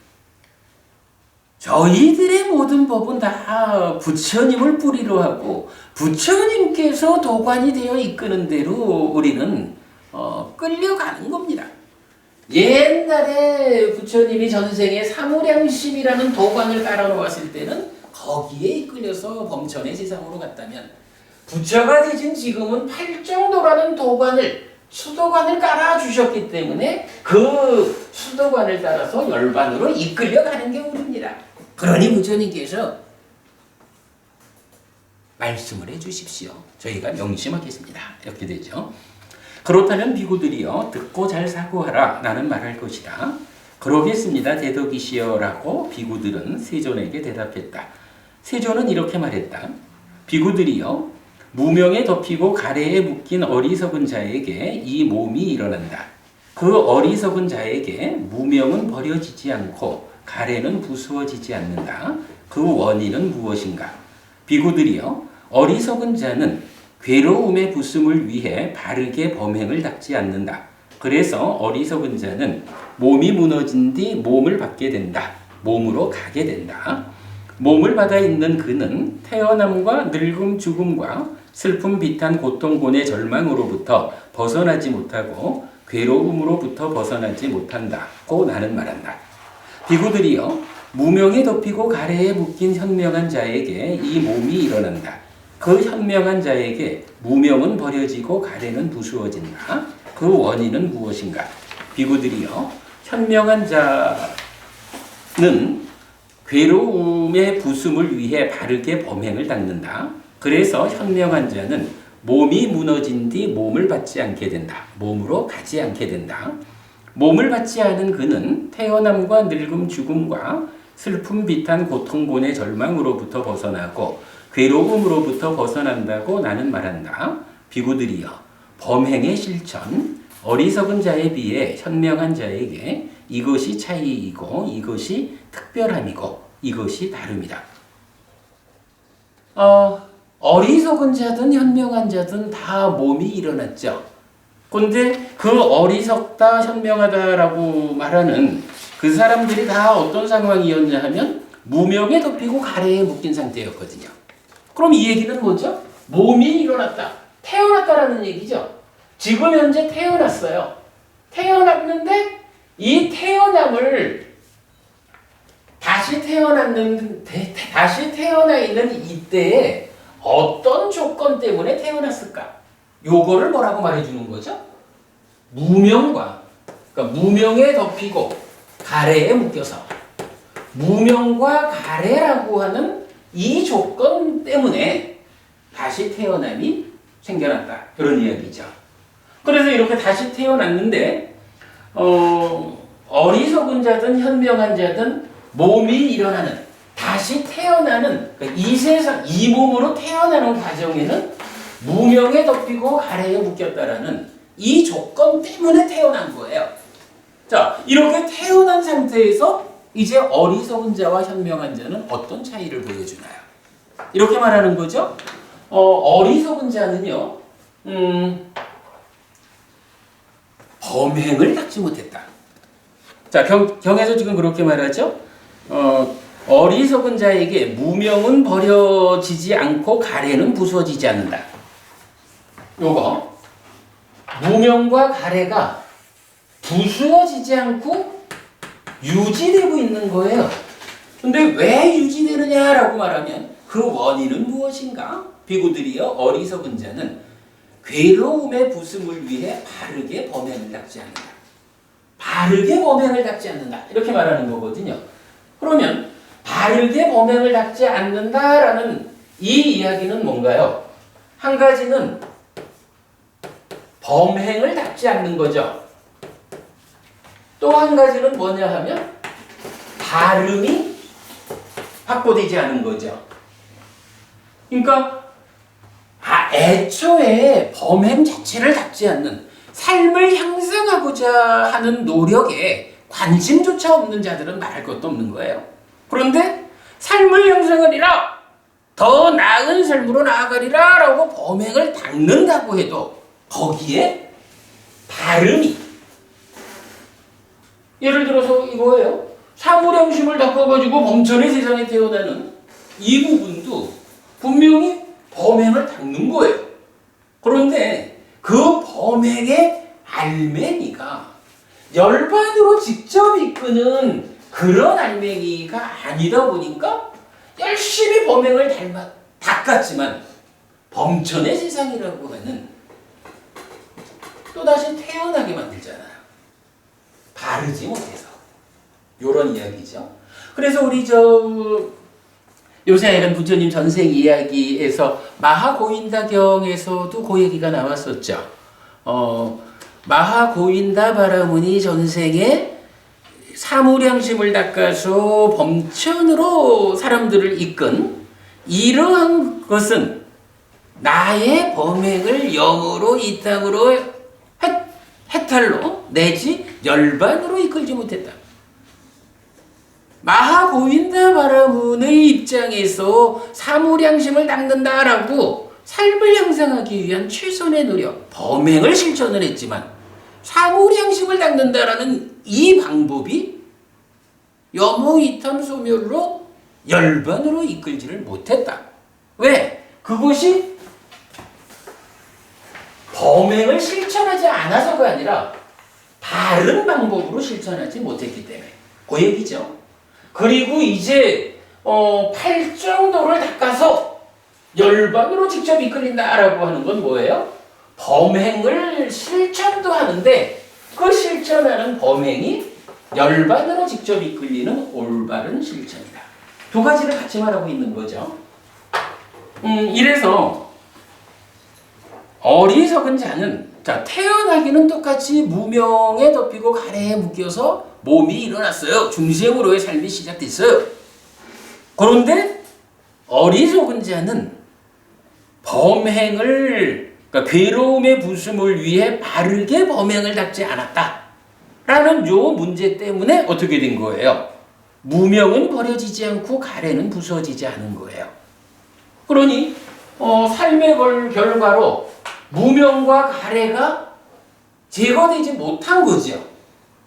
저희들의 모든 법은 다 부처님을 뿌리로 하고 부처님께서 도관이 되어 이끄는 대로 우리는 끌려가는 겁니다. 옛날에 부처님이 전생에 사무량심이라는 도관을 깔아놓았을 때는 거기에 이끌려서 범천의 세상으로 갔다면, 부처가 되신 지금은 팔정도라는 도관을, 수도관을 깔아주셨기 때문에 그 수도관을 따라서 열반으로 이끌려가는 게 우리입니다. 그러니 부처님께서 말씀을 해주십시오. 저희가 명심하겠습니다. 이렇게 되죠. 그렇다면 비구들이여, 듣고 잘 사고하라 나는 말할 것이다. 그러겠습니다. 대덕이시여 라고 비구들은 세존에게 대답했다. 세존은 이렇게 말했다. 비구들이여, 무명에 덮이고 가래에 묶인 어리석은 자에게 이 몸이 일어난다. 그 어리석은 자에게 무명은 버려지지 않고 가래는 부수어지지 않는다. 그 원인은 무엇인가? 비구들이여, 어리석은 자는 괴로움의 부숨을 위해 바르게 범행을 닦지 않는다. 그래서 어리석은 자는 몸이 무너진 뒤 몸을 받게 된다. 몸으로 가게 된다. 몸을 받아 있는 그는 태어남과 늙음 죽음과 슬픔 비탄 고통 고뇌 절망으로부터 벗어나지 못하고 괴로움으로부터 벗어나지 못한다고 나는 말한다. 비구들이여, 무명에 덮이고 가래에 묶인 현명한 자에게 이 몸이 일어난다. 그 현명한 자에게 무명은 버려지고 가래는 부수어진다. 그 원인은 무엇인가? 비구들이여, 현명한 자는 괴로움의 부숨을 위해 바르게 범행을 닦는다. 그래서 현명한 자는 몸이 무너진 뒤 몸을 받지 않게 된다. 몸으로 가지 않게 된다. 몸을 받지 않은 그는 태어남과 늙음 죽음과 슬픔 비탄 고통 고뇌 절망으로부터 벗어나고 괴로움으로부터 벗어난다고 나는 말한다. 비구들이여, 범행의 실천, 어리석은 자에 비해 현명한 자에게 이것이 차이이고 이것이 특별함이고 이것이 다름이다. 어리석은 자든 현명한 자든 다 몸이 일어났죠. 근데 그 어리석다, 현명하다라고 말하는 그 사람들이 다 어떤 상황이었냐 하면 무명에 덮이고 가래에 묶인 상태였거든요. 그럼 이 얘기는 뭐죠? 몸이 일어났다, 태어났다라는 얘기죠. 지금 현재 태어났어요. 태어났는데 이 태어남을 다시 태어나 있는 이때에 어떤 조건 때문에 태어났을까? 요거를 뭐라고 말해주는 거죠? 무명과, 그러니까 무명에 덮이고 가래에 묶여서 무명과 가래라고 하는 이 조건 때문에 다시 태어남이 생겨났다, 그런 이야기죠. 그래서 이렇게 다시 태어났는데 어리석은 자든 현명한 자든 몸이 일어나는, 다시 태어나는, 그러니까 이 세상, 이 몸으로 태어나는 과정에는 무명에 덮이고 가래에 묶였다라는 이 조건 때문에 태어난 거예요. 자, 이렇게 태어난 상태에서 이제 어리석은 자와 현명한 자는 어떤 차이를 보여주나요? 이렇게 말하는 거죠. 범행을 닦지 못했다. 자, 경에서 지금 그렇게 말하죠. 어리석은 자에게 무명은 버려지지 않고 가래는 부서지지 않는다. 요거 무명과 가래가 부수어지지 않고 유지되고 있는 거예요. 근데 왜 유지되느냐라고 말하면 그 원인은 무엇인가? 비구들이여 어리석은 자는 괴로움의 부승을 위해 바르게 범행을 닦지 않는다. 바르게 범행을 닦지 않는다. 이렇게 말하는 거거든요. 그러면 바르게 범행을 닦지 않는다라는 이 이야기는 뭔가요? 한 가지는 범행을 닦지 않는 거죠. 또 한 가지는 뭐냐 하면 발음이 확보되지 않은 거죠. 그러니까 애초에 범행 자체를 닦지 않는 삶을 향상하고자 하는 노력에 관심조차 없는 자들은 말할 것도 없는 거예요. 그런데 삶을 향상하리라, 더 나은 삶으로 나아가리라 라고 범행을 닦는다고 해도 거기에 발음이, 예를 들어서 이거예요. 사무량심을 닦아가지고 범천의 세상에 태어나는 이 부분도 분명히 범행을 닦는 거예요. 그런데 그 범행의 알맹이가 열반으로 직접 이끄는 그런 알맹이가 아니다 보니까 열심히 범행을 닦았지만 범천의 세상이라고 하는 또다시 태어나게 만들잖아요. 바르지 못해서. 요런 이야기죠. 그래서 우리 요새 부처님 전생 이야기에서 마하고인다경에서도 그 얘기가 나왔었죠. 마하고인다 바라무니 전생에 사무량심을 닦아서 범천으로 사람들을 이끈 이러한 것은 나의 범행을 영으로 이 땅으로 해탈로 내지 열반으로 이끌지 못했다. 마하고인다 바라문의 입장에서 사무량심을 닦는다라고 삶을 향상하기 위한 최선의 노력, 범행을 실천을 했지만 사무량심을 닦는다라는 이 방법이 여모이탐 소멸로 열반으로 이끌지를 못했다. 왜? 그것이 범행을 실천하지 않아서가 아니라 다른 방법으로 실천하지 못했기 때문에 그 얘기죠. 그리고 이제 팔정도를 닦아서 열반으로 직접 이끌린다라고 하는 건 뭐예요? 범행을 실천도 하는데 그 실천하는 범행이 열반으로 직접 이끌리는 올바른 실천이다. 두 가지를 같이 말하고 있는 거죠. 이래서 어리석은 자는 태어나기는 똑같이 무명에 덮이고 가래에 묶여서 몸이 일어났어요. 중생으로의 삶이 시작됐어요. 그런데 어리석은 자는 범행을, 그러니까 괴로움의 부숨을 위해 바르게 범행을 닦지 않았다라는 요 문제 때문에 어떻게 된 거예요? 무명은 버려지지 않고 가래는 부서지지 않은 거예요. 그러니 삶의 결과로 무명과 가래가 제거되지 못한 거죠.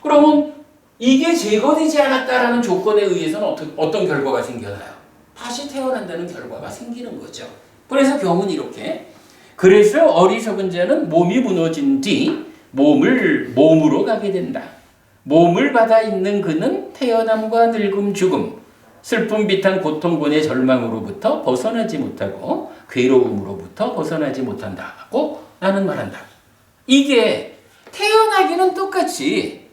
그러면 이게 제거되지 않았다라는 조건에 의해서는 어떤 결과가 생겨나요? 다시 태어난다는 결과가 생기는 거죠. 그래서 경은 이렇게, 그래서 어리석은 자는 몸이 무너진 뒤 몸으로 가게 된다. 몸을 받아 있는 그는 태어남과 늙음, 죽음, 슬픔, 비탄, 고통, 고뇌, 절망으로부터 벗어나지 못하고 괴로움으로부터 벗어나지 못한다고 나는 말한다. 이게 태어나기는 똑같이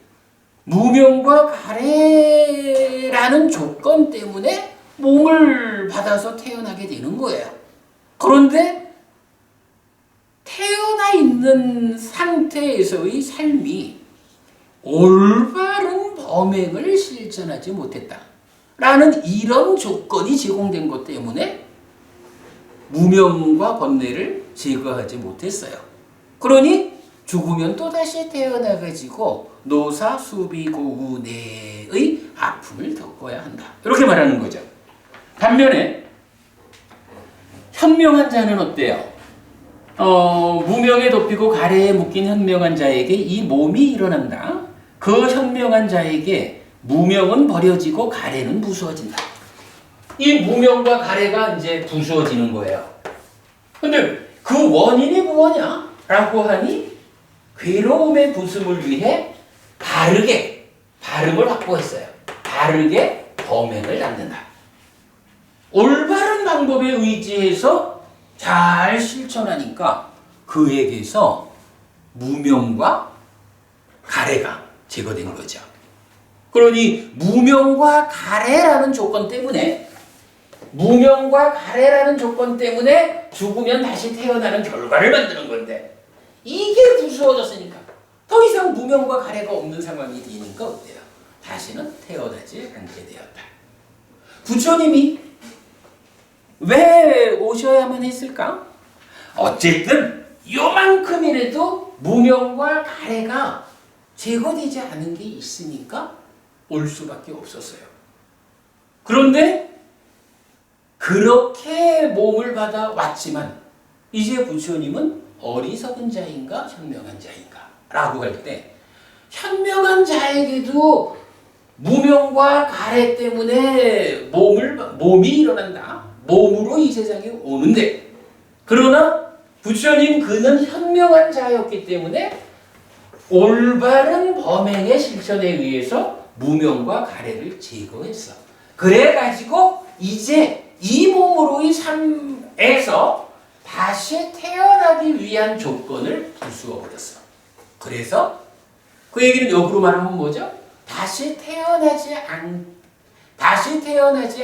무명과 가래라는 조건 때문에 몸을 받아서 태어나게 되는 거예요. 그런데 태어나 있는 상태에서의 삶이 올바른 범행을 실천하지 못했다 라는 이런 조건이 제공된 것 때문에 무명과 번뇌를 제거하지 못했어요. 그러니 죽으면 또다시 태어나가지고 노사, 수비, 고우내의 아픔을 겪어야 한다. 이렇게 말하는 거죠. 반면에 현명한 자는 어때요? 무명에 덮이고 가래에 묶인 현명한 자에게 이 몸이 일어난다. 그 현명한 자에게 무명은 버려지고 가래는 부수어진다. 이 무명과 가래가 이제 부수어지는 거예요. 근데 그 원인이 뭐냐? 라고 하니 괴로움의 부숨을 위해 바르게 발음을 확보했어요. 바르게 범행을 낳는다. 올바른 방법에 의지해서 잘 실천하니까 그에게서 무명과 가래가 제거된 거죠. 그러니 무명과 가래라는 조건 때문에 죽으면 다시 태어나는 결과를 만드는 건데 이게 부수어졌으니까 더 이상 무명과 가래가 없는 상황이 되니까 어때요? 다시는 태어나지 않게 되었다. 부처님이 왜 오셔야만 했을까? 어쨌든 요만큼이라도 무명과 가래가 제거되지 않은 게 있으니까 올 수밖에 없었어요. 그런데 그렇게 몸을 받아 왔지만 이제 부처님은 어리석은 자인가 현명한 자인가 라고 할 때 현명한 자에게도 무명과 가래 때문에 몸이 일어난다. 몸으로 이 세상에 오는데 그러나 부처님 그는 현명한 자였기 때문에 올바른 범행의 실천에 의해서 무명과 가래를 제거했어. 그래가지고 이제 이 몸으로의 삶에서 다시 태어나기 위한 조건을 부수어 버렸어. 그래서 그 얘기는 역으로 말하면 뭐죠? 다시 태어나지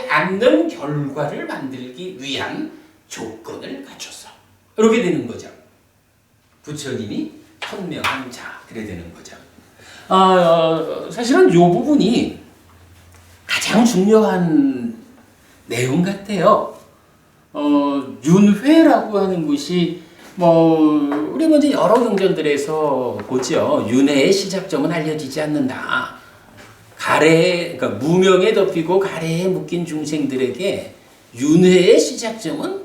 않는 결과를 만들기 위한 조건을 갖췄어. 이렇게 되는 거죠. 부처님이 현명한 자, 그래 되는 거죠. 사실은 이 부분이 가장 중요한 내용 같아요. 윤회라고 하는 것이 우리 먼저 여러 경전들에서 보죠. 윤회의 시작점은 알려지지 않는다. 그러니까 무명에 덮이고 가래에 묶인 중생들에게 윤회의 시작점은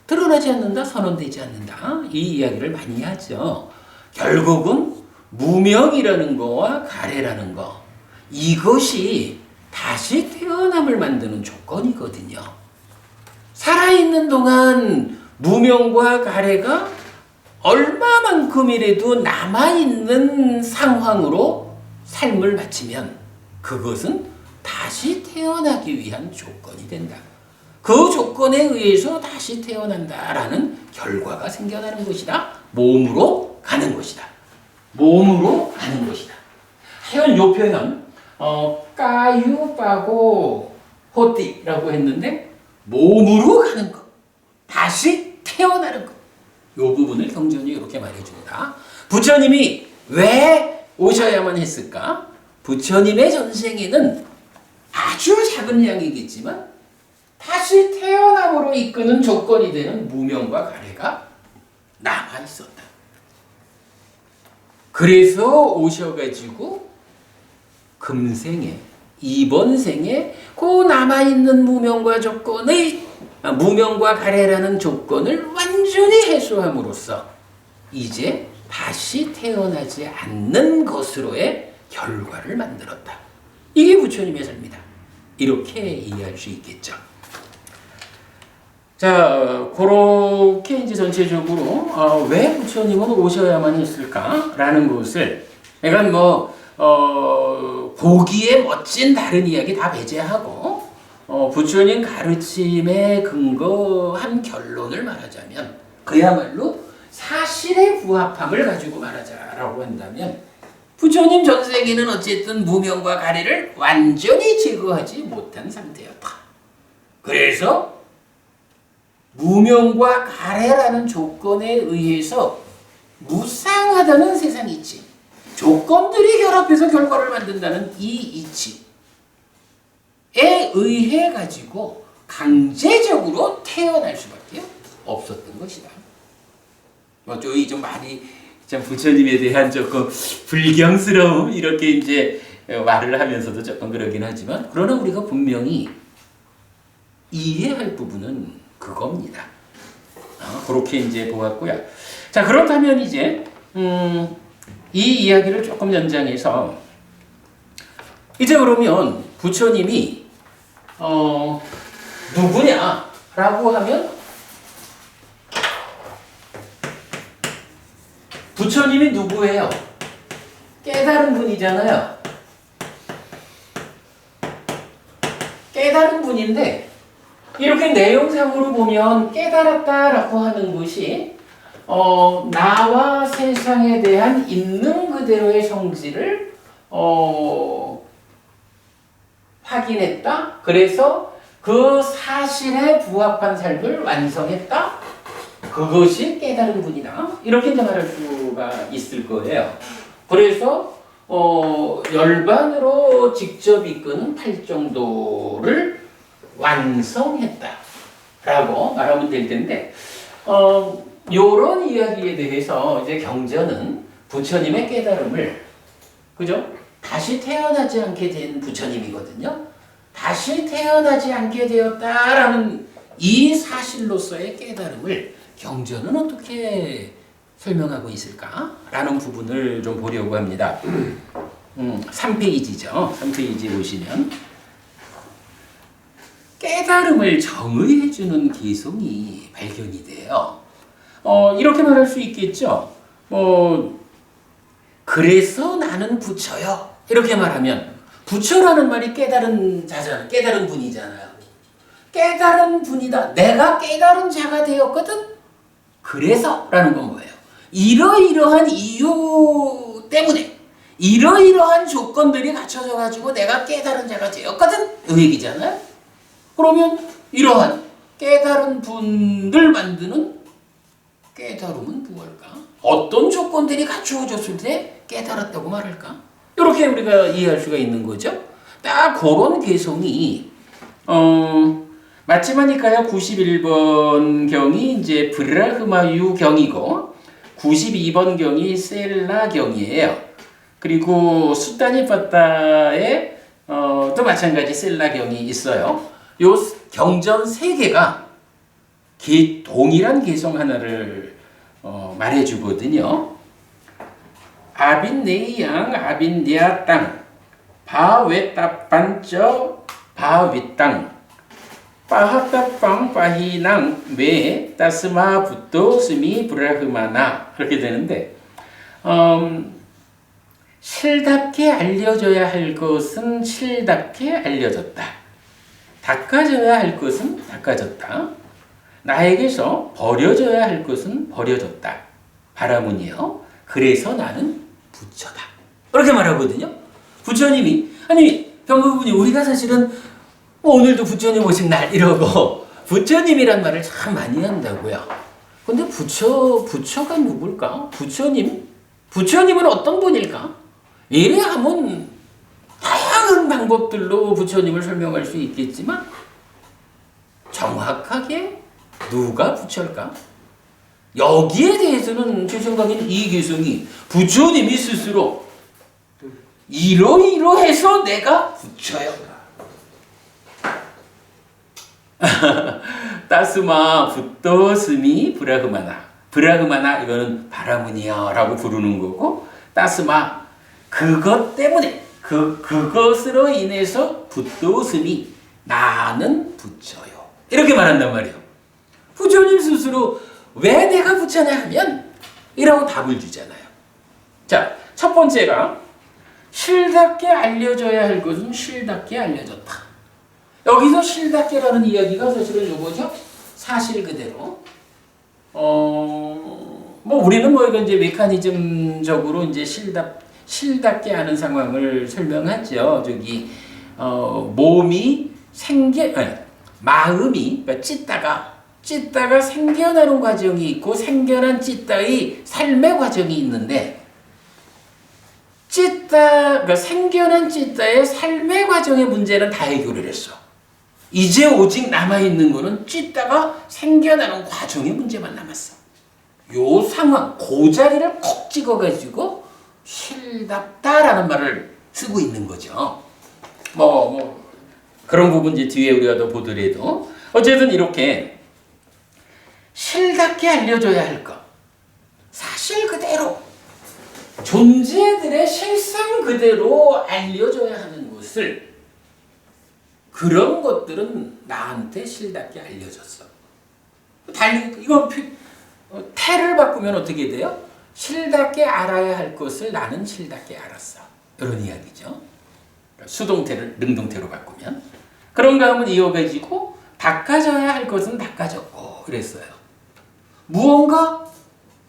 드러나지 않는다, 선언되지 않는다. 이 이야기를 많이 하죠. 결국은 무명이라는 거와 가래라는 거, 이것이 다시 태어남을 만드는 조건이거든요. 살아있는 동안 무명과 가래가 얼마만큼이라도 남아있는 상황으로 삶을 마치면 그것은 다시 태어나기 위한 조건이 된다. 그 조건에 의해서 다시 태어난다라는 결과가 생겨나는 것이다. 몸으로 가는 것이다. 몸으로 가는 것이다. 하여간 요 표현 까유 빠고 호띠라고 했는데 몸으로 가는 것, 다시 태어나는 것, 요 부분을 경전이 이렇게 말해줍니다. 부처님이 왜 오셔야만 했을까? 부처님의 전생에는 아주 작은 양이겠지만 다시 태어남으로 이끄는 조건이 되는 무명과 가래가 남아 있었다. 그래서 오셔가지고 금생에, 이번 생에 그 남아있는 무명과 가래라는 조건을 완전히 해소함으로써 이제 다시 태어나지 않는 것으로의 결과를 만들었다. 이게 부처님의 삶이다. 이렇게 이해할 수 있겠죠. 자, 그렇게 이제 전체적으로 왜 부처님은 오셔야만 했을까라는 것을 약간 보기에 멋진 다른 이야기 다 배제하고 부처님 가르침에 근거한 결론을 말하자면 그야말로 사실의 부합함을 가지고 말하자라고 한다면 부처님 전생에는 어쨌든 무명과 가래를 완전히 제거하지 못한 상태였다. 그래서 무명과 가래라는 조건에 의해서 무상하다는 세상이 있지. 조건들이 결합해서 결과를 만든다는 이 이치에 의해 가지고 강제적으로 태어날 수밖에 없었던 것이다. 저희 좀 많이 참 부처님에 대한 조금 불경스러움 이렇게 이제 말을 하면서도 조금 그러긴 하지만 그러나 우리가 분명히 이해할 부분은 그겁니다. 그렇게 이제 보았고요. 자, 그렇다면 이제 이 이야기를 조금 연장해서 이제 그러면 부처님이 누구냐라고 하면 부처님이 누구예요? 깨달은 분이잖아요. 깨달은 분인데 이렇게 내용상으로 보면 깨달았다라고 하는 것이 나와 세상에 대한 있는 그대로의 성질을 확인했다. 그래서 그 사실에 부합한 삶을 완성했다. 그것이 깨달은 분이다. 이렇게 이제 말할 수가 있을 거예요. 그래서 열반으로 직접 이끄는 팔정도를 완성했다라고 말하면 될 텐데, 요런 이야기에 대해서 이제 경전은 부처님의 깨달음을, 그죠? 다시 태어나지 않게 된 부처님이거든요. 다시 태어나지 않게 되었다라는 이 사실로서의 깨달음을 경전은 어떻게 설명하고 있을까라는 부분을 좀 보려고 합니다. 3페이지죠. 3페이지 보시면 깨달음을 정의해주는 개성이 발견이 돼요. 이렇게 말할 수 있겠죠. 그래서 나는 부처요. 이렇게 말하면 부처라는 말이 깨달은 자잖아요. 깨달은 분이잖아요. 깨달은 분이다. 내가 깨달은 자가 되었거든. 그래서 라는 건 뭐예요? 이러이러한 이유 때문에 이러이러한 조건들이 갖춰져 가지고 내가 깨달은 자가 되었거든. 이 얘기잖아요. 그러면 이러한 깨달은 분들 만드는 깨달음은 무엇일까? 어떤 조건들이 갖추어졌을 때 깨달았다고 말할까? 이렇게 우리가 이해할 수가 있는 거죠. 딱 그런 개성이 맞지만일까요? 91번 경이 이제 브라흐마유 경이고 92번 경이 셀라 경이에요. 그리고 수타니파타에 또 마찬가지 셀라 경이 있어요. 요 경전 세 개가 동일한 개성 하나를 말해주거든요. 아빈네이양 아빈디아 땅 바웨따반쩌 바위땅 빠하따빵 빠히낭 매 따스마 붓도스미 브라흐마나 그렇게 되는데 실답게 알려져야 할 것은 실답게 알려졌다. 닦아져야 할 것은 닦아졌다. 나에게서 버려져야 할 것은 버려졌다. 바라문이요. 그래서 나는 부처다. 이렇게 말하거든요. 부처님이 아니 병부분이 우리가 사실은 오늘도 부처님 오신 날 이러고 부처님이란 말을 참 많이 한다고요. 근데 부처가 누굴까? 부처님은 어떤 분일까? 이래 하면 다양한 방법들로 부처님을 설명할 수 있겠지만 정확하게 누가 부처일까? 여기에 대해서는 제 생각에는 이 개성이 부처님이 스스로 이러이러해서 내가 부처요. 따스마 붓도스미 브라흐마나 이거는 바라문이야 라고 부르는 거고 따스마 그것 때문에 그것으로 인해서 붓도스미 나는 부처요 이렇게 말한단 말이에요. 부처님 스스로 왜 내가 부처냐 하면 이라고 답을 주잖아요. 자, 첫 번째가 실답게 알려져야 할 것은 실답게 알려졌다. 여기서 실답게라는 이야기가 사실은 요거죠. 사실 그대로. 우리는 이건 이제 메커니즘적으로 이제 실답게 하는 상황을 설명하죠. 몸이 마음이 그러니까 찢다가 생겨나는 과정이 있고 생겨난 찢다의 삶의 과정이 있는데 그러니까 생겨난 찢다의 삶의 과정의 문제는 다 해결을 했어. 이제 오직 남아있는 거는 찢다가 생겨나는 과정의 문제만 남았어. 요 상황, 그 자리를 콕 찍어가지고 실답다라는 말을 쓰고 있는 거죠. 그런 부분 이제 뒤에 우리가 더 보더라도 어쨌든 이렇게 실답게 알려줘야 할 것. 사실 그대로 존재들의 실상 그대로 알려줘야 하는 것을 그런 것들은 나한테 실답게 알려줬어. 이거 태를 바꾸면 어떻게 돼요? 실답게 알아야 할 것을 나는 실답게 알았어. 이런 이야기죠. 수동태를 능동태로 바꾸면. 그런가 하면 이어가지고 닦아져야 할 것은 닦아졌고 그랬어요. 무언가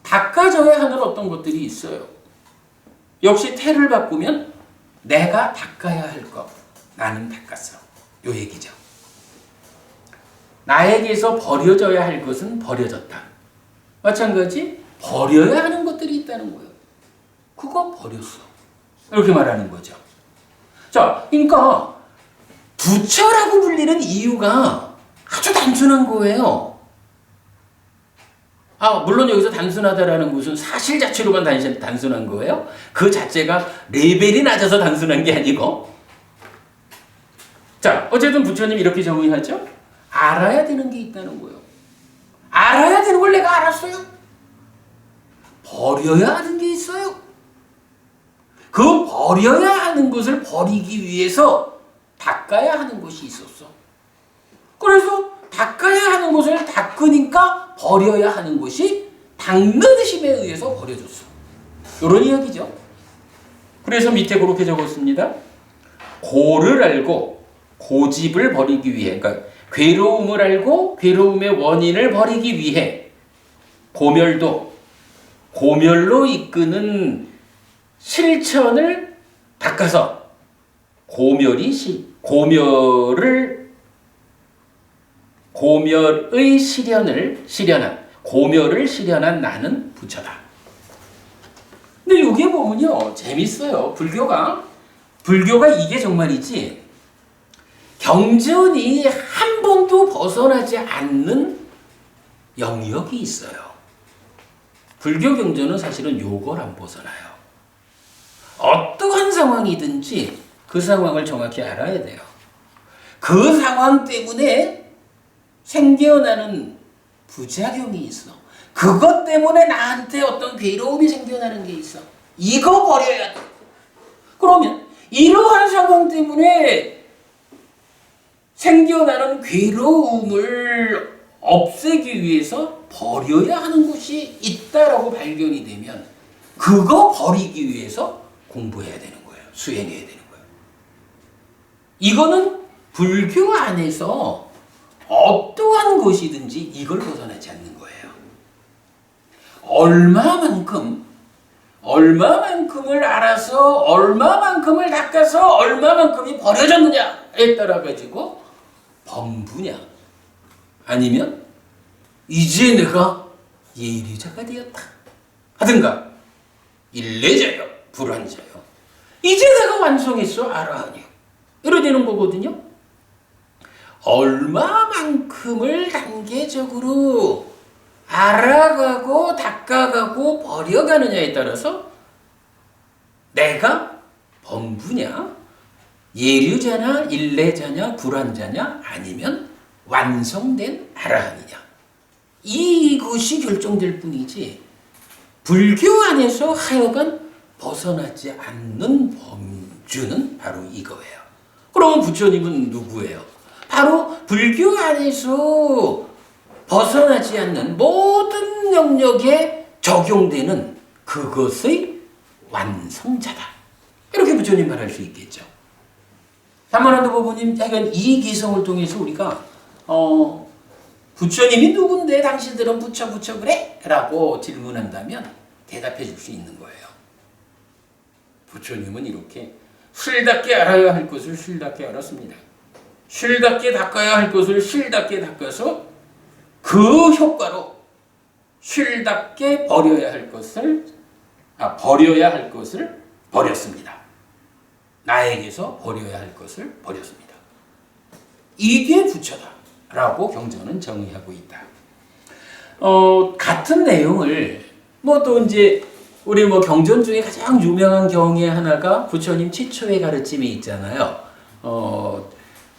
닦아져야 하는 어떤 것들이 있어요. 역시 태를 바꾸면 내가 닦아야 할 것, 나는 닦았어. 요 얘기죠. 나에게서 버려져야 할 것은 버려졌다. 마찬가지 버려야 하는 것들이 있다는 거예요. 그거 버렸어. 이렇게 말하는 거죠. 자, 그러니까 부처라고 불리는 이유가 아주 단순한 거예요. 물론 여기서 단순하다라는 것은 사실 자체로만 단순한 거예요. 그 자체가 레벨이 낮아서 단순한 게 아니고. 자, 어쨌든 부처님이 이렇게 정의하죠. 알아야 되는 게 있다는 거예요. 알아야 되는 걸 내가 알았어요. 버려야 하는 게 있어요. 그 버려야 하는 것을 버리기 위해서 닦아야 하는 것이 있었어. 그래서 닦아야 하는 것을 닦으니까 버려야 하는 것이 닦는 힘에 의해서 버려졌어. 이런 이야기죠. 그래서 밑에 그렇게 적었습니다. 고를 알고 고집을 버리기 위해, 그러니까 괴로움을 알고 괴로움의 원인을 버리기 위해 고멸로 이끄는 실천을 닦아서 고멸의 고멸을 실현한 나는 부처다. 근데 여기에 보면요, 재밌어요. 불교가 이게 정말이지, 경전이 한 번도 벗어나지 않는 영역이 있어요. 불교 경전은 사실은 요걸 안 벗어나요. 어떠한 상황이든지 그 상황을 정확히 알아야 돼요. 그 상황 때문에 생겨나는 부작용이 있어. 그것 때문에 나한테 어떤 괴로움이 생겨나는 게 있어. 이거 버려야 돼. 그러면 이러한 상황 때문에 생겨나는 괴로움을 없애기 위해서 버려야 하는 것이 있다라고 발견이 되면 그거 버리기 위해서 공부해야 되는 거예요. 수행해야 되는 거예요. 이거는 불교 안에서 어떠한 것이든지 이걸 벗어나지 않는 거예요. 얼마만큼을 알아서 얼마만큼을 닦아서 얼마만큼이 버려졌느냐에 따라 가지고 범부냐 아니면 이제 내가 예리자가 되었다 하든가 일례자요 불환자요 이제 내가 완성했어 아라하니 이래 되는 거거든요. 얼마만큼을 단계적으로 알아가고 닦아가고 버려가느냐에 따라서 내가 범부냐 예류자냐 일례자냐 불환자냐 아니면 완성된 아라한이냐 이것이 결정될 뿐이지 불교 안에서 하여간 벗어나지 않는 범주는 바로 이거예요. 그러면 부처님은 누구예요? 바로 불교 안에서 벗어나지 않는 모든 영역에 적용되는 그것의 완성자다. 이렇게 부처님 말할 수 있겠죠. 사마나도 보보님 약간 이 기성을 통해서 우리가 부처님이 누군데 당신들은 부처 그래? 라고 질문한다면 대답해 줄 수 있는 거예요. 부처님은 이렇게 실답게 알아야 할 것을 실답게 알았습니다. 실답게 닦아야 할 것을 실답게 닦아서 그 효과로 실답게 버려야 할 것을 버렸습니다. 나에게서 버려야 할 것을 버렸습니다. 이게 부처다라고 경전은 정의하고 있다. 같은 내용을 또 이제 우리 경전 중에 가장 유명한 경의 하나가 부처님 최초의 가르침이 있잖아요.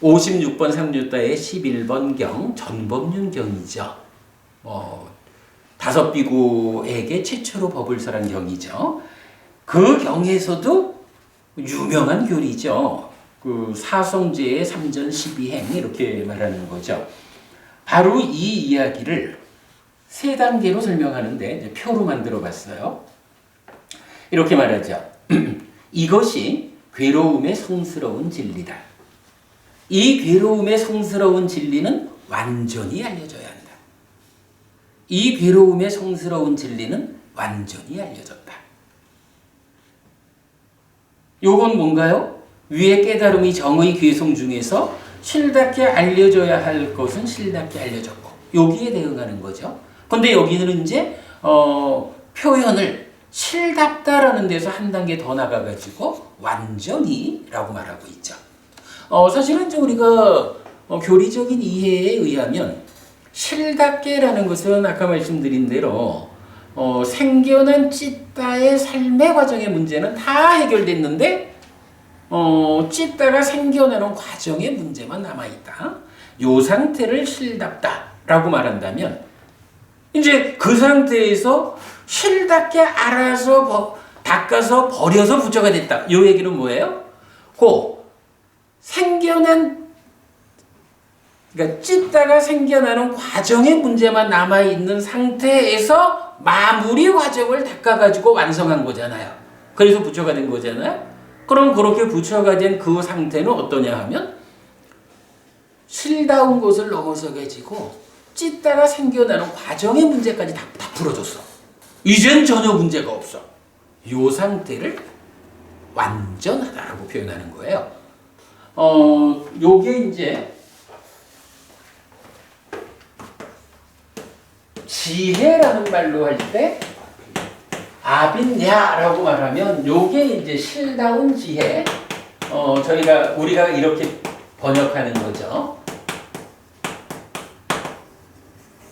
56번 상류다의 11번 경 전법륜경이죠. 다섯 비구에게 최초로 법을 설한 경이죠. 그 경에서도 유명한 교리죠. 그 사성제의 3전 12행 이렇게 말하는 거죠. 바로 이 이야기를 세 단계로 설명하는데 이제 표로 만들어 봤어요. 이렇게 말하죠. 이것이 괴로움의 성스러운 진리다. 이 괴로움의 성스러운 진리는 완전히 알려져야 한다. 이 괴로움의 성스러운 진리는 완전히 알려졌다. 요건 뭔가요? 위의 깨달음이 정의 괴송 중에서 실답게 알려져야 할 것은 실답게 알려졌고 여기에 대응하는 거죠. 근데 여기는 이제 표현을 실답다라는 데서 한 단계 더 나가가지고 완전히라고 말하고 있죠. 사실은 이제 우리가 교리적인 이해에 의하면 실답게라는 것은 아까 말씀드린 대로 생겨난 찢다의 삶의 과정의 문제는 다 해결됐는데 찢다가 생겨나는 과정의 문제만 남아있다. 요 상태를 실답다라고 말한다면 이제 그 상태에서 실답게 알아서 닦아서 버려서 부처가 됐다. 요 얘기는 뭐예요? 생겨난 그러니까 찢다가 생겨나는 과정의 문제만 남아있는 상태에서 마무리 과정을 닦아가지고 완성한 거잖아요. 그래서 부처가 된 거잖아요. 그럼 그렇게 부처가 된 그 상태는 어떠냐 하면 실다운 것을 넘어서 가지고 찢다가 생겨나는 과정의 문제까지 다 풀어줬어. 이젠 전혀 문제가 없어. 이 상태를 완전하다라고 표현하는 거예요. 요게 이제 지혜라는 말로 할 때 아빈야라고 말하면 요게 이제 실다운 지혜. 우리가 이렇게 번역하는 거죠.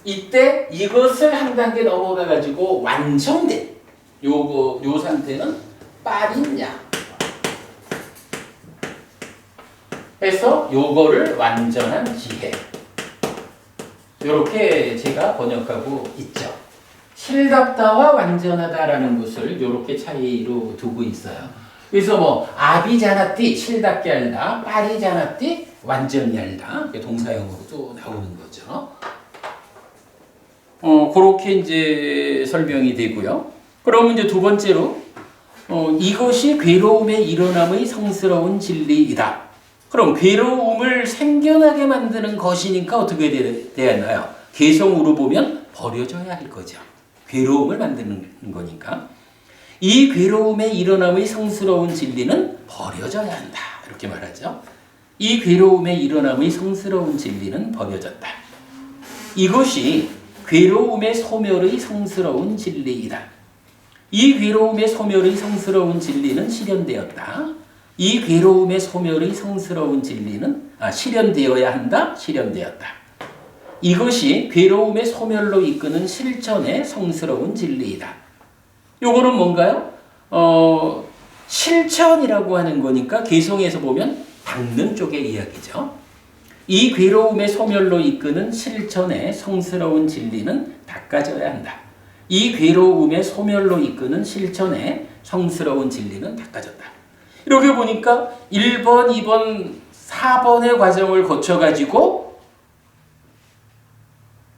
이때 이것을 한 단계 넘어가 가지고 완성된 요 상태는 빠린야 해서 요거를 완전한 지혜. 요렇게 제가 번역하고 있죠. 실답다와 완전하다라는 것을 요렇게 차이로 두고 있어요. 그래서 아비자나띠 실답게 알다, 빠리자나띠 완전히 알다. 동사형으로도 나오는 거죠. 그렇게 이제 설명이 되고요. 그러면 이제 두 번째로 이것이 괴로움의 일어남의 성스러운 진리이다. 그럼 괴로움을 생겨나게 만드는 것이니까 어떻게 되나요? 개성으로 보면 버려져야 할 거죠. 괴로움을 만드는 거니까. 이 괴로움의 일어남의 성스러운 진리는 버려져야 한다. 이렇게 말하죠. 이 괴로움의 일어남의 성스러운 진리는 버려졌다. 이것이 괴로움의 소멸의 성스러운 진리이다. 이 괴로움의 소멸의 성스러운 진리는 실현되었다. 이 괴로움의 소멸의 성스러운 진리는 실현되어야 한다. 실현되었다. 이것이 괴로움의 소멸로 이끄는 실천의 성스러운 진리이다. 요거는 뭔가요? 실천이라고 하는 거니까 개성에서 보면 닦는 쪽의 이야기죠. 이 괴로움의 소멸로 이끄는 실천의 성스러운 진리는 닦아져야 한다. 이 괴로움의 소멸로 이끄는 실천의 성스러운 진리는 닦아졌다. 이렇게 보니까 1번, 2번, 4번의 과정을 거쳐가지고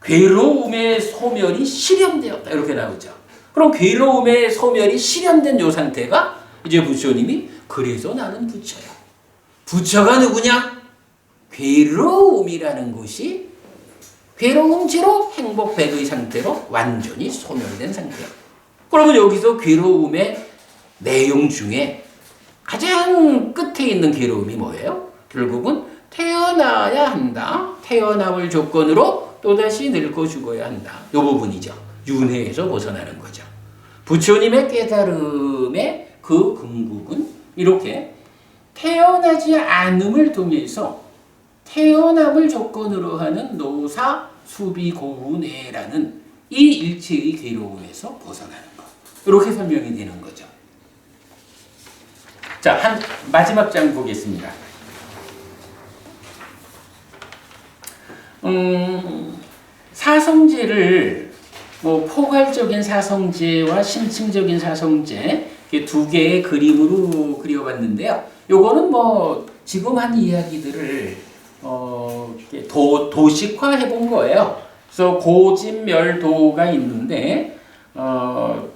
괴로움의 소멸이 실현되었다. 이렇게 나오죠. 그럼 괴로움의 소멸이 실현된 이 상태가 이제 부처님이 그래서 나는 부처야. 부처가 누구냐? 괴로움이라는 것이 괴로움지로 행복백의 상태로 완전히 소멸된 상태야. 그러면 여기서 괴로움의 내용 중에 가장 끝에 있는 괴로움이 뭐예요? 결국은 태어나야 한다. 태어남을 조건으로 또다시 늙고 죽어야 한다. 이 부분이죠. 윤회에서 벗어나는 거죠. 부처님의 깨달음의 그 궁극은 이렇게 태어나지 않음을 통해서 태어남을 조건으로 하는 노사, 수비, 고운해라는 이 일체의 괴로움에서 벗어나는 것. 이렇게 설명이 되는 거죠. 자, 마지막 장 보겠습니다. 사성제를 뭐 포괄적인 사성제와 심층적인 사성제 이렇게 두 개의 그림으로 그려봤는데요. 요거는 뭐 지금 한 이야기들을 이렇게 도식화 해본 거예요. 그래서 고진멸도가 있는데 그러니까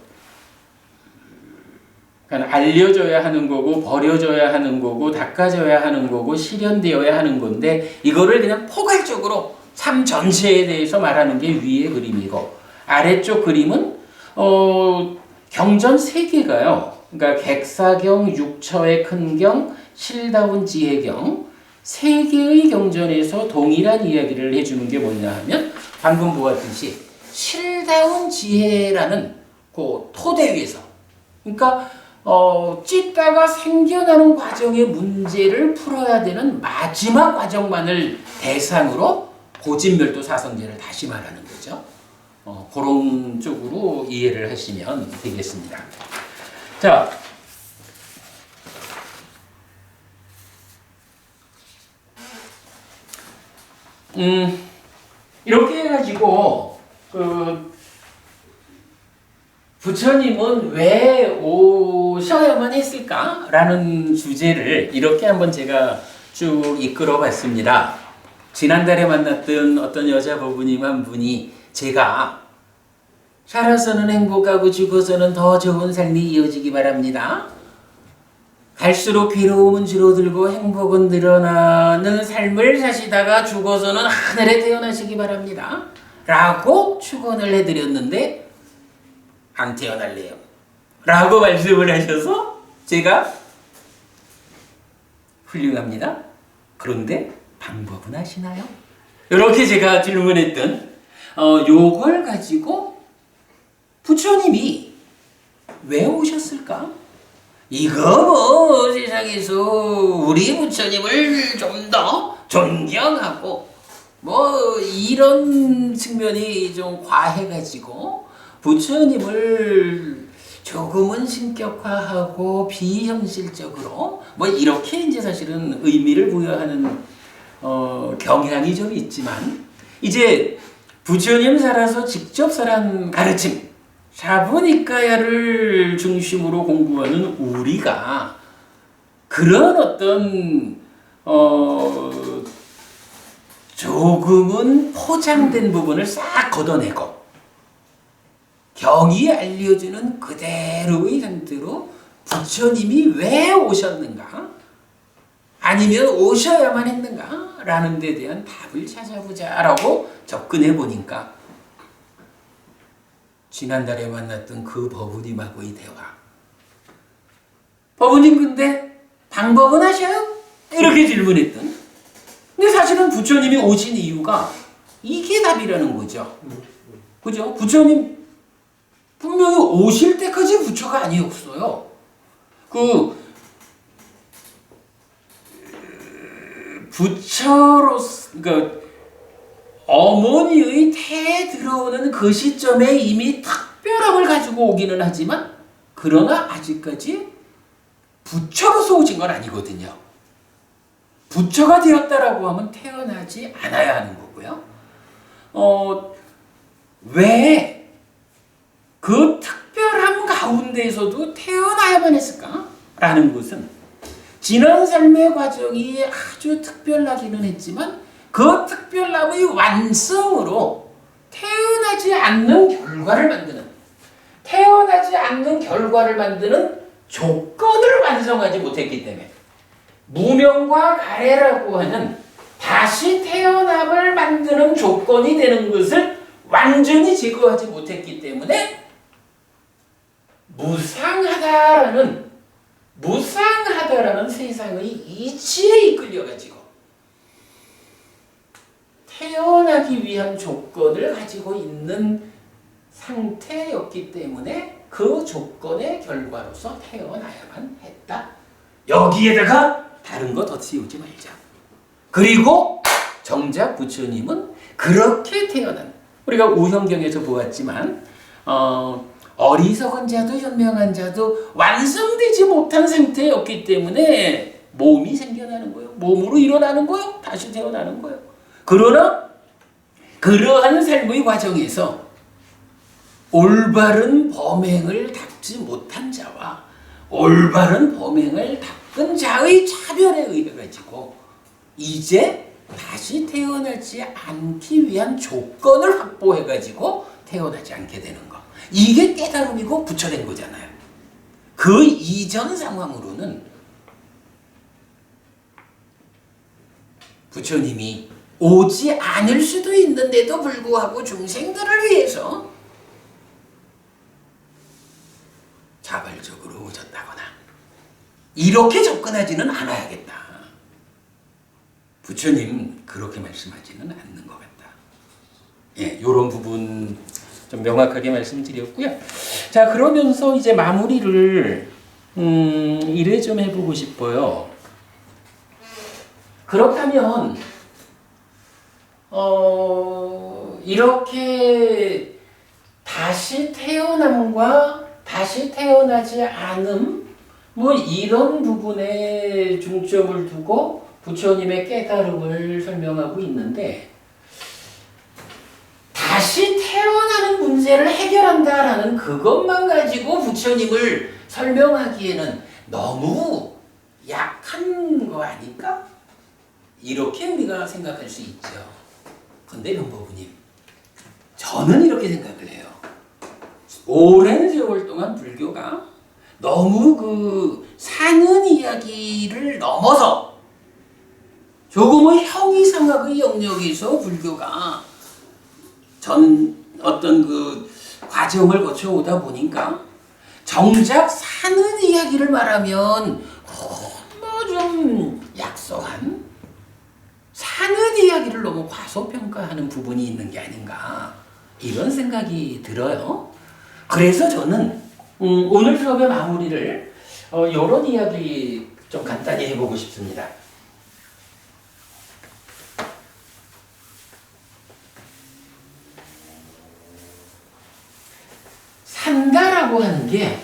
알려져야 하는 거고 버려져야 하는 거고 닦아져야 하는 거고 실현되어야 하는 건데 이거를 그냥 포괄적으로 삶 전체에 대해서 말하는 게 위의 그림이고 아래쪽 그림은 경전 3개가요. 그러니까 객사경, 육처의 큰경, 실다운 지혜경 3개의 경전에서 동일한 이야기를 해주는 게 뭐냐 하면 방금 보았듯이 실다운 지혜라는 그 토대 위에서 그러니까 찢다가 생겨나는 과정의 문제를 풀어야 되는 마지막 과정만을 대상으로 고진멸도 사성제를 다시 말하는 거죠. 그런 쪽으로 이해를 하시면 되겠습니다. 자, 이렇게 해가지고 부처님은 왜 오셔야만 했을까라는 주제를 이렇게 한번 제가 쭉 이끌어 봤습니다. 지난달에 만났던 어떤 여자 법부님 한 분이 제가 살아서는 행복하고 죽어서는 더 좋은 삶이 이어지기 바랍니다. 갈수록 괴로움은 줄어들고 행복은 늘어나는 삶을 사시다가 죽어서는 하늘에 태어나시기 바랍니다. 라고 축원을 해드렸는데 안 태어날래요. 라고 말씀을 하셔서 제가 훌륭합니다. 그런데 방법은 아시나요? 이렇게 제가 질문했던 요걸 가지고 부처님이 왜 오셨을까? 이거 뭐 세상에서 우리 부처님을 좀 더 존경하고 뭐 이런 측면이 좀 과해가지고 부처님을 조금은 신격화하고 비현실적으로 뭐 이렇게 이제 사실은 의미를 부여하는 경향이 좀 있지만 이제 부처님 살아서 직접 살한 가르침 사부니까야를 중심으로 공부하는 우리가 그런 어떤 조금은 포장된 부분을 싹 걷어내고 경이 알려주는 그대로의 상태로 부처님이 왜 오셨는가? 아니면 오셔야만 했는가? 라는 데 대한 답을 찾아보자라고 접근해 보니까 지난달에 만났던 그 법우님하고의 대화. 법우님 근데 방법은 아셔요? 이렇게 질문했던. 근데 사실은 부처님이 오신 이유가 이게 답이라는 거죠. 그죠? 부처님 분명히 오실 때까지 부처가 아니었어요. 부처로서 그러니까 어머니의 태에 들어오는 그 시점에 이미 특별함을 가지고 오기는 하지만 그러나 아직까지 부처로서 오신 건 아니거든요. 부처가 되었다라고 하면 태어나지 않아야 하는 거고요. 왜 그 특별함 가운데에서도 태어나야만 했을까? 라는 것은 지난 삶의 과정이 아주 특별하기는 했지만 그 특별함의 완성으로 태어나지 않는 결과를 만드는 조건을 완성하지 못했기 때문에 무명과 가래라고 하는 다시 태어남을 만드는 조건이 되는 것을 완전히 제거하지 못했기 때문에 무상하다라는 세상의 이치에 이끌려가지고 태어나기 위한 조건을 가지고 있는 상태였기 때문에 그 조건의 결과로서 태어나야만 했다. 여기에다가 다른 거 더 씌우지 말자. 그리고 정작 부처님은 그렇게 태어난 우리가 우형경에서 보았지만 어리석은 자도 현명한 자도 완성되지 못한 상태였기 때문에 몸이 생겨나는 거예요. 몸으로 일어나는 거예요. 다시 태어나는 거예요. 그러나 그러한 삶의 과정에서 올바른 범행을 닦지 못한 자와 올바른 범행을 닦은 자의 차별에 의해 가지고 이제 다시 태어나지 않기 위한 조건을 확보해 가지고 태어나지 않게 되는 거. 이게 깨달음이고 부처된 거잖아요. 그 이전 상황으로는 부처님이 오지 않을 수도 있는데도 불구하고 중생들을 위해서 자발적으로 오셨다거나 이렇게 접근하지는 않아야겠다. 부처님 그렇게 말씀하지는 않는 것 같다. 예, 이런 부분 좀 명확하게 말씀드렸고요. 자, 그러면서 이제 마무리를 이래 좀 해보고 싶어요. 그렇다면 이렇게 다시 태어남과 다시 태어나지 않음 뭐 이런 부분에 중점을 두고 부처님의 깨달음을 설명하고 있는데 다시 태어나는 문제를 해결한다라는 그것만 가지고 부처님을 설명하기에는 너무 약한 거 아닐까? 이렇게 우리가 생각할 수 있죠. 근데 명보부님, 저는 이렇게 생각을 해요. 오랜 세월 동안 불교가 너무 그 사는 이야기를 넘어서 조금의 형이상학의 영역에서 불교가 어떤 그 과정을 거쳐오다 보니까 정작 사는 이야기를 말하면 너무 좀 약소한 사는 이야기를 너무 과소평가하는 부분이 있는 게 아닌가 이런 생각이 들어요. 그래서 저는 오늘 수업의 마무리를 이런 이야기 좀 간단히 해보고 싶습니다. 산다라고 하는 게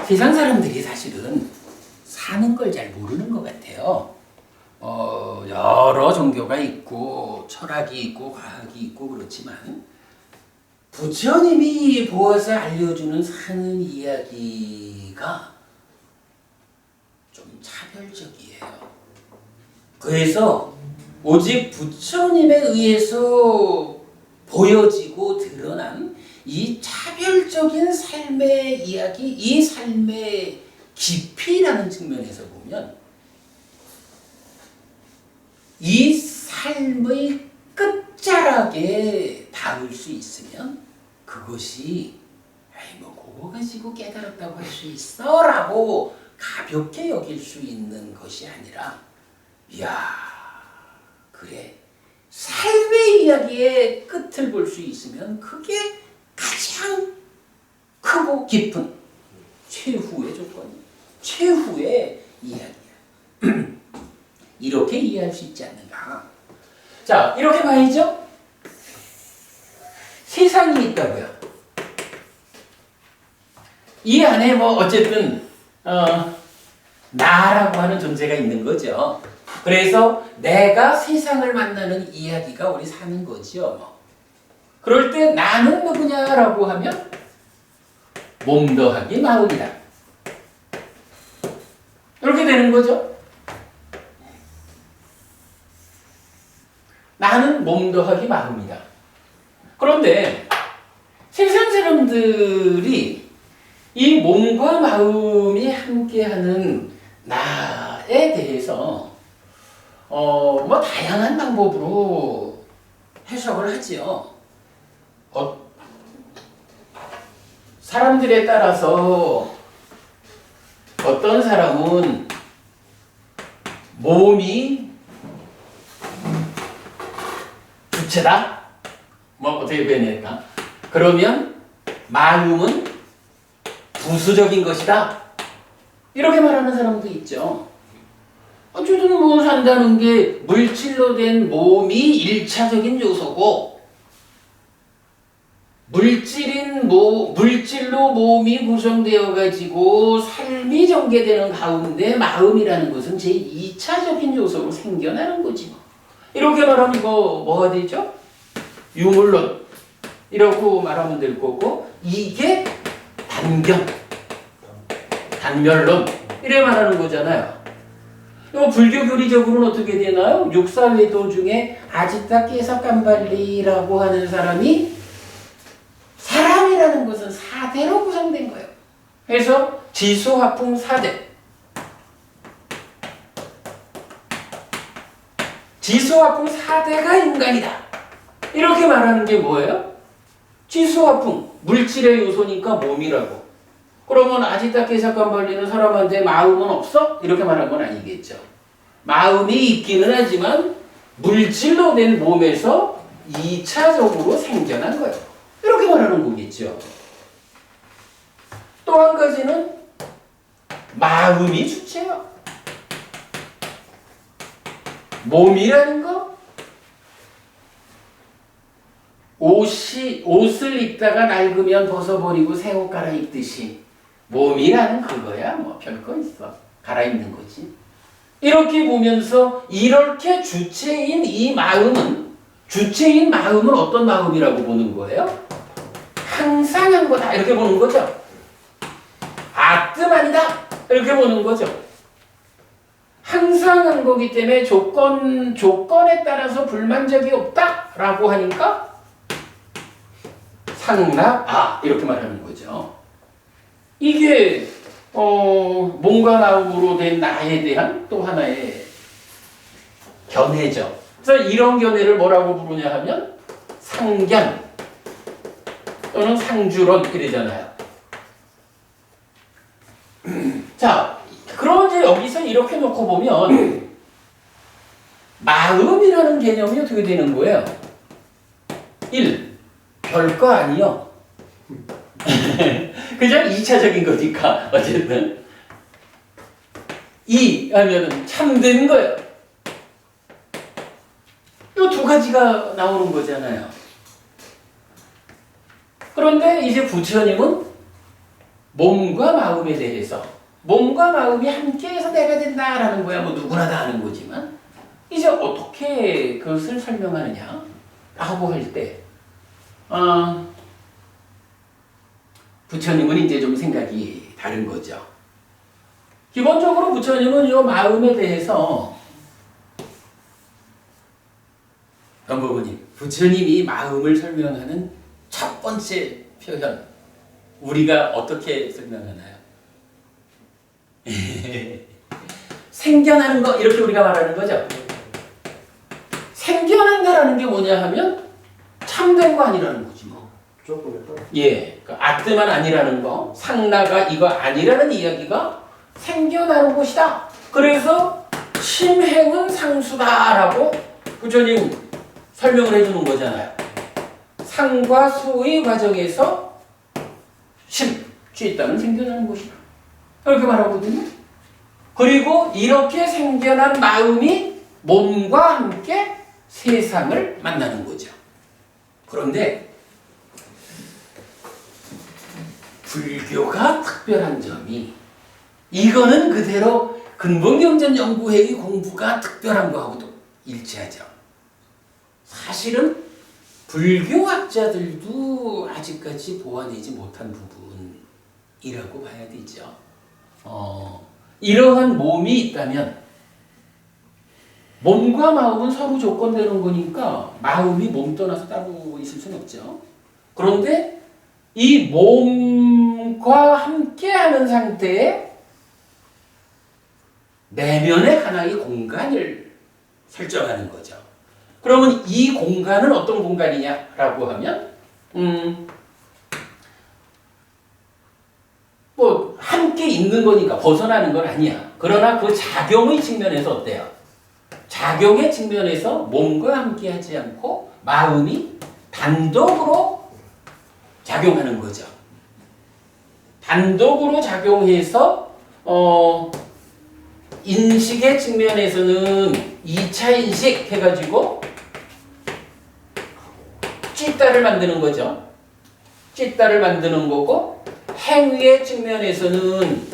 세상 사람들이 사실은 사는 걸 잘 모르는 것 같아요. 여러 종교가 있고 철학이 있고 과학이 있고 그렇지만 부처님이 보아서 알려주는 사는 이야기가 좀 차별적이에요. 그래서 오직 부처님에 의해서 보여지고 드러난 이 차별적인 삶의 이야기, 이 삶의 깊이라는 측면에서 보면 이 삶의 끝자락에 닿을 수 있으면 그것이 뭐 그거 가지고 깨달았다고 할 수 있어 라고 가볍게 여길 수 있는 것이 아니라 이야 그래 삶의 이야기의 끝을 볼 수 있으면 그게 가장 크고 깊은 최후의 조건, 최후의 이야기야. 이렇게 이해할 수 있지 않는가. 자, 이렇게 봐야죠. 세상이 있다고요. 이 안에 뭐 어쨌든 나라고 하는 존재가 있는 거죠. 그래서 내가 세상을 만나는 이야기가 우리 사는 거죠. 그럴 때 나는 누구냐라고 하면 몸 더하기 마음이다. 이렇게 되는 거죠. 나는 몸 더하기 마음이다. 그런데 세상 사람들이 이 몸과 마음이 함께하는 나에 대해서 뭐 다양한 방법으로 해석을 하지요. 사람들에 따라서 어떤 사람은 몸이 주체다? 뭐 어떻게 표현할까? 그러면 마음은 부수적인 것이다. 이렇게 말하는 사람도 있죠. 어쨌든 뭐 산다는 게 물질로 된 몸이 1차적인 요소고 물질로 몸이 구성되어 가지고 삶이 전개되는 가운데 마음이라는 것은 제2차적인 요소로 생겨나는 거지 뭐. 이렇게 말하면 이거 뭐가 되죠? 유물론 이라고 말하면 될 거고, 이게 단멸론 이래 말하는 거잖아요. 이거 불교 교리적으로는 어떻게 되나요? 육사회도 중에 아지타 깨사깜발리라고 하는 사람이 사람이라는 것은 사대로 구성된 거예요. 그래서 지수화풍 사대. 지수화풍 사대가 인간이다. 이렇게 말하는 게 뭐예요? 지수화풍, 물질의 요소니까 몸이라고. 그러면 아지타 깨사깜발리는 사람한테 마음은 없어? 이렇게 말한 건 아니겠죠. 마음이 있기는 하지만 물질로 된 몸에서 2차적으로 생겨난 거예요. 이렇게 말하는 거겠죠. 또 한 가지는 마음이 주체예요. 몸이라는 거, 옷을 입다가 낡으면 벗어버리고 새 옷 갈아입듯이 몸이라는 그거야. 뭐 별거 있어. 갈아입는 거지. 이렇게 보면서 이렇게 주체인 마음은 어떤 마음이라고 보는 거예요? 항상 한 거다 이렇게 보는 거죠. 아뜸아니다 이렇게 보는 거죠. 항상 한 거기 때문에 조건에 따라서 불만족이 없다라고 하니까 상납 이렇게 말하는 거죠. 이게 몸과 마음으로 된 나에 대한 또 하나의 견해죠. 그래서 이런 견해를 뭐라고 부르냐 하면 상견 또는 상주론 이러잖아요. 자, 그럼 이제 여기서 이렇게 놓고 보면 마음이라는 개념이 어떻게 되는 거예요? 1. 별거 아니요. 그죠? 2차적인 거니까 어쨌든 2 하면은 참된 거예요. 이 두 가지가 나오는 거잖아요. 그런데 이제 부처님은 몸과 마음에 대해서 몸과 마음이 함께해서 내가 된다라는 거야. 뭐 누구나 다 아는 거지만 이제 어떻게 그것을 설명하느냐 라고 할 때 부처님은 이제 좀 생각이 다른 거죠. 기본적으로 부처님은 이 마음에 대해서 변법은님, 부처님이 마음을 설명하는 첫 번째 표현 우리가 어떻게 설명하나요? 생겨나는 거 이렇게 우리가 말하는 거죠. 생겨난다라는 게 뭐냐 하면 참된 거 아니라는 거지 뭐. 예, 아뜨만 아니라는 거, 상나가 이거 아니라는 이야기가 생겨나는 것이다. 그래서 심행은 상수다라고 부처님 설명을 해주는 거잖아요. 상과 수의 과정에서 취했다면 생겨나는 것이다. 이렇게 말하거든요. 그리고 이렇게 생겨난 마음이 몸과 함께 세상을 만나는 거죠. 그런데 불교가 특별한 점이 이거는 그대로 근본경전연구회의 공부가 특별한 거하고도 일치하죠. 사실은 불교학자들도 아직까지 보완하지 못한 부분이라고 봐야 되죠. 이러한 몸이 있다면 몸과 마음은 서로 조건되는 거니까 마음이 몸 떠나서 따로 있을 수는 없죠. 그런데 이 몸과 함께하는 상태에 내면의 하나의 공간을 설정하는 거죠. 그러면 이 공간은 어떤 공간이냐라고 하면 뭐 함께 있는 거니까 벗어나는 건 아니야. 그러나 그 작용의 측면에서 어때요? 작용의 측면에서 몸과 함께 하지 않고 마음이 단독으로 작용하는 거죠. 단독으로 작용해서 인식의 측면에서는 2차 인식 해가지고 찌따를 만드는 거죠. 찢다를 만드는 거고, 행위의 측면에서는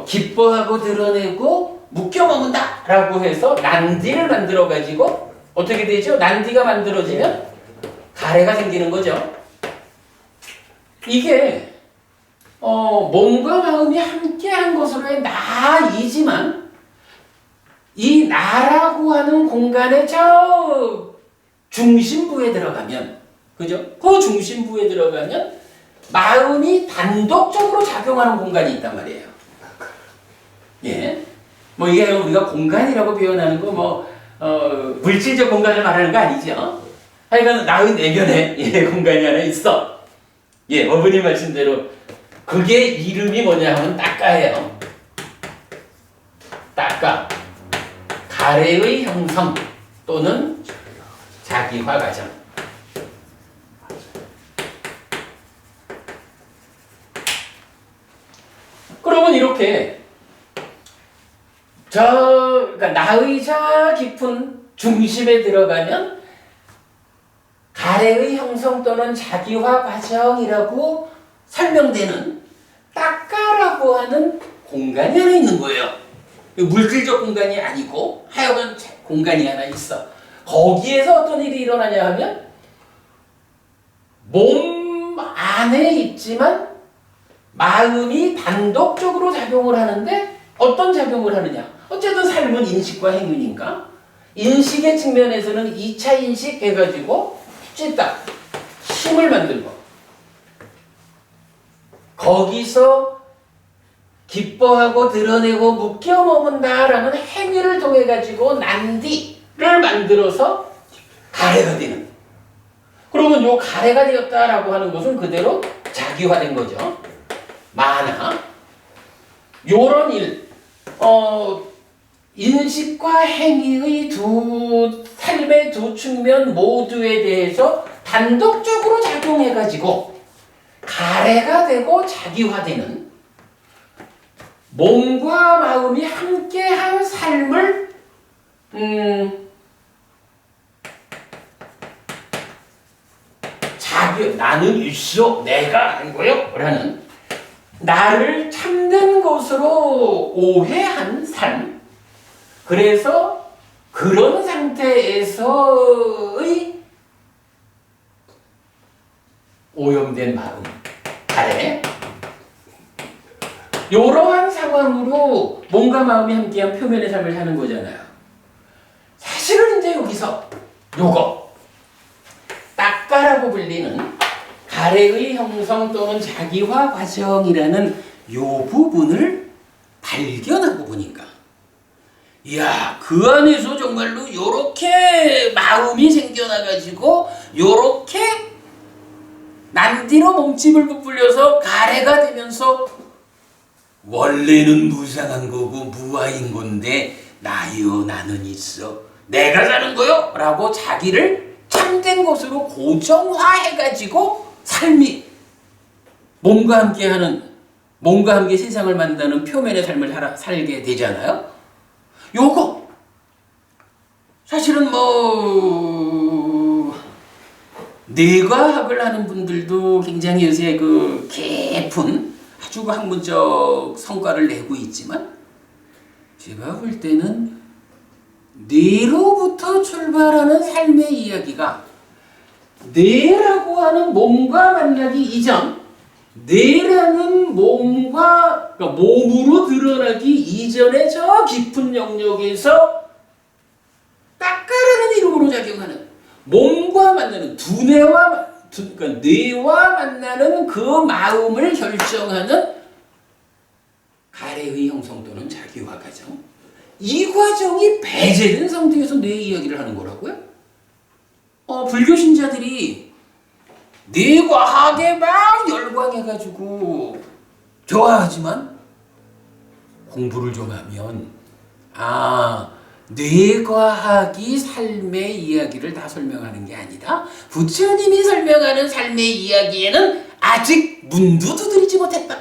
기뻐하고 드러내고 묶여 먹는다 라고 해서 난디를 만들어 가지고 어떻게 되죠? 난디가 만들어지면 가래가 생기는 거죠. 이게 몸과 마음이 함께한 것으로의 나이지만 이 나라고 하는 공간의 저 중심부에 들어가면, 그죠? 그 중심부에 들어가면 마음이 단독적으로 작용하는 공간이 있단 말이에요. 예. 뭐 이게 우리가 공간이라고 표현하는 거 물질적 공간을 말하는 거 아니죠. 하여간 나의 내면에 공간이 하나 있어. 예, 어머니 말씀대로 그게 이름이 뭐냐 하면 따까예요. 따까. 가래의 형성 또는 자기화 과정. 그러면 이렇게 그러니까 나의 저 깊은 중심에 들어가면 가래의 형성 또는 자기화 과정이라고 설명되는 따까라고 하는 공간이 하나 있는 거예요. 물질적 공간이 아니고 하여간 공간이 하나 있어. 거기에서 어떤 일이 일어나냐 하면 몸 안에 있지만 마음이 단독적으로 작용을 하는데 어떤 작용을 하느냐? 어쨌든 삶은 인식과 행위니까 인식의 측면에서는 2차 인식 해가지고 찢다, 힘을 만들고 거기서 기뻐하고 드러내고 묶여 머문다라는 행위를 통해 가지고 난디를 만들어서 가래가 되는. 그러면 요 가래가 되었다라고 하는 것은 그대로 자기화된 거죠. 만화 요런 일, 인식과 행위의 삶의 두 측면 모두에 대해서 단독적으로 작용해가지고 가래가 되고 자기화되는 몸과 마음이 함께한 삶을 나는 일시요 내가 아니고요 라는 나를 참된 것으로 오해한 삶. 그래서 그런 상태에서의 오염된 마음, 가래. 이러한 상황으로 몸과 마음이 함께한 표면의 삶을 사는 거잖아요. 사실은 이제 여기서 요거 따까라고 불리는 가래의 형성 또는 자기화 과정이라는 요 부분을 발견하고 보니까 이야, 그 안에서 정말로 요렇게 마음이 생겨나가지고 요렇게 난디로 몸집을 부풀려서 가래가 되면서 원래는 무상한 거고 무아인 건데 나요 나는 있어 내가 사는 거요 라고 자기를 참된 것으로 고정화해가지고 삶이 몸과 함께 세상을 만드는 표면의 삶을 살게 되잖아요. 요거 사실은 뇌과학을 하는 분들도 굉장히 요새 그 깊은 아주 학문적 성과를 내고 있지만 제가 볼 때는 뇌로부터 출발하는 삶의 이야기가 뇌라고 하는 몸과 만나기 이전, 뇌라는 그러니까 몸으로 드러나기 이전의 저 깊은 영역에서 따까라는 이름으로 작용하는 몸과 만나는 그러니까 뇌와 만나는 그 마음을 결정하는 가래의 형성 또는 자기화 과정. 이 과정이 배제된 상태에서 뇌 이야기를 하는 거라고요? 불교 신자들이 뇌과학에 막 열광해가지고 좋아하지만 공부를 좀 하면 뇌과학이 삶의 이야기를 다 설명하는 게 아니다. 부처님이 설명하는 삶의 이야기에는 아직 문도 두드리지 못했다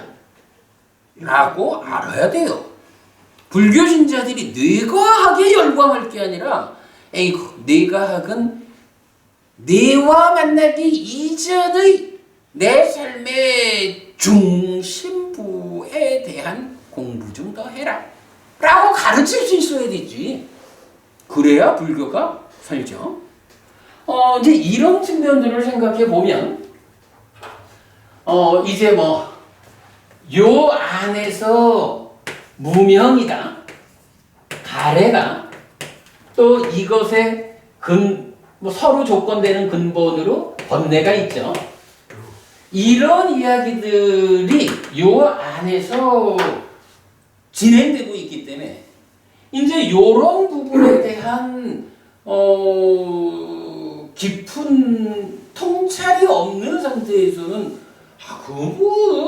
라고 알아야 돼요. 불교 신자들이 뇌과학에 열광할 게 아니라 뇌과학은 뇌와 만나기 이전의 내 삶의 중심부에 대한 공부 좀 더 해라 라고 가르칠 수 있어야 되지. 그래야 불교가 살죠. 이제 이런 측면들을 생각해 보면 이제 요 안에서 무명이다, 가래다, 또 이것의 서로 조건되는 근본으로 번뇌가 있죠. 이런 이야기들이 요 안에서 진행되고 있기 때문에 이제 요런 부분에 대한 깊은 통찰이 없는 상태에서는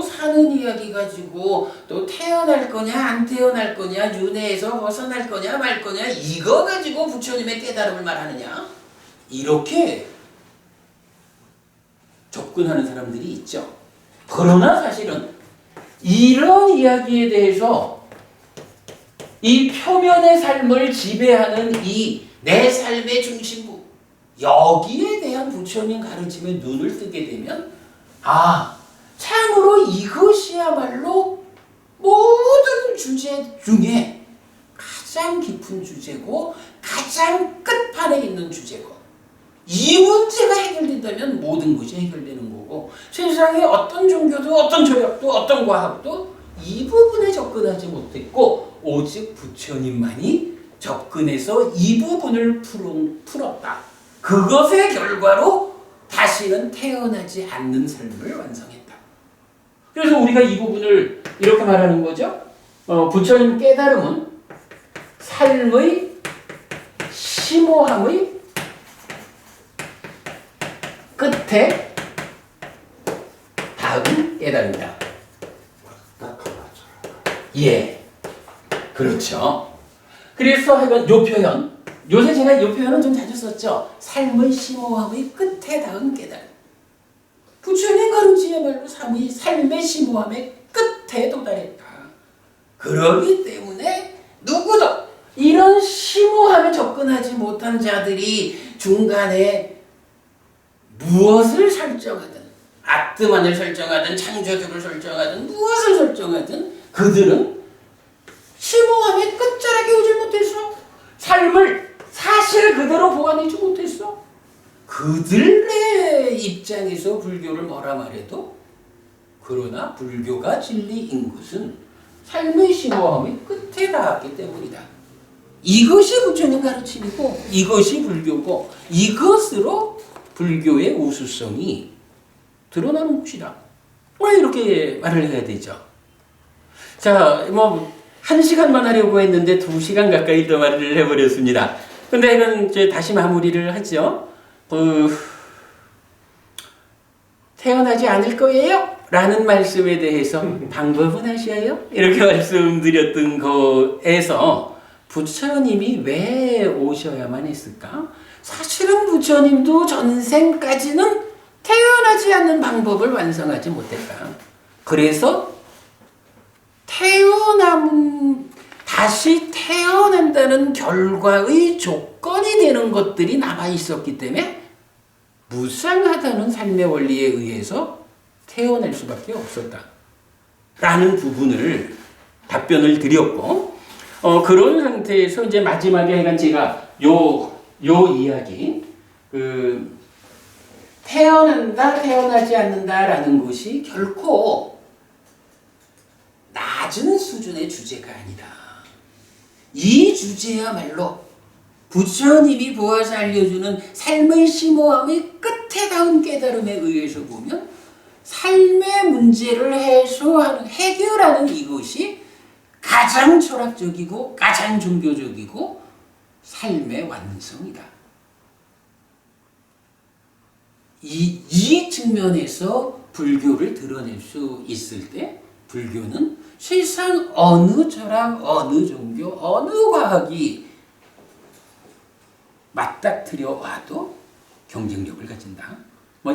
사는 이야기 가지고 또 태어날 거냐 안 태어날 거냐, 윤회에서 벗어날 거냐 말 거냐, 이거 가지고 부처님의 깨달음을 말하느냐, 이렇게 접근하는 사람들이 있죠. 그러나 사실은 이런 이야기에 대해서 이 표면의 삶을 지배하는 이 내 삶의 중심부, 여기에 대한 부처님 가르침에 눈을 뜨게 되면 참으로 이것이야말로 모든 주제 중에 가장 깊은 주제고 가장 끝판에 있는 주제고, 이 문제가 해결된다면 모든 것이 해결되는 거고, 세상에 어떤 종교도 어떤 철학도 어떤 과학도 이 부분에 접근하지 못했고 오직 부처님만이 접근해서 이 부분을 풀었다. 그것의 결과로 다시는 태어나지 않는 삶을 완성했다. 그래서 우리가 이 부분을 이렇게 말하는 거죠. 부처님 깨달음은 삶의 심오함의 끝에 닿은 깨달음이다. 예, 그렇죠. 그래서 하여간 요 표현, 요새 제가 요 표현은 좀 자주 썼죠. 삶의 심오함의 끝에 닿은 깨달음. 부처님 가르침이야말로 삶의 심오함의 끝에 도달했다. 그러기 때문에 누구도 이런 심오함에 접근하지 못한 자들이 중간에 무엇을 설정하든, 아트만을 설정하든 창조주를 설정하든 무엇을 설정하든 그들은 심오함의 끝자락에 오질 못했어. 삶을 사실 그대로 보완하지 못했어. 그들의 입장에서 불교를 뭐라 말해도, 그러나 불교가 진리인 것은 삶의 심오함의 끝에 닿았기 때문이다. 이것이 부처님 가르침이고 이것이 불교고, 이것으로 불교의 우수성이 드러나는 것이다. 왜 이렇게 말을 해야 되죠? 자, 1시간만 하려고 했는데 2시간 가까이 더 말을 해버렸습니다. 근데 이건 이제 다시 마무리를 하죠. 태어나지 않을 거예요? 라는 말씀에 대해서 방법은 아시아요? 이렇게 말씀드렸던 거에서 부처님이 왜 오셔야만 했을까? 사실은 부처님도 전생까지는 태어나지 않는 방법을 완성하지 못했다. 그래서 다시 태어난다는 결과의 조건이 되는 것들이 남아 있었기 때문에 무상하다는 삶의 원리에 의해서 태어날 수밖에 없었다. 라는 부분을 답변을 드렸고, 그런 상태에서 이제 마지막에 하여간 제가 요 이야기, 태어난다, 태어나지 않는다라는 것이 결코 낮은 수준의 주제가 아니다. 이 주제야말로 부처님이 보아서 알려주는 삶의 심오함의 끝에 닿은 깨달음에 의해서 보면 삶의 문제를 해결하는 이것이 가장 철학적이고 가장 종교적이고 삶의 완성이다. 이 측면에서 불교를 드러낼 수 있을 때 불교는 세상 어느 철학, 어느 종교, 어느 과학이 맞닥뜨려 와도 경쟁력을 가진다.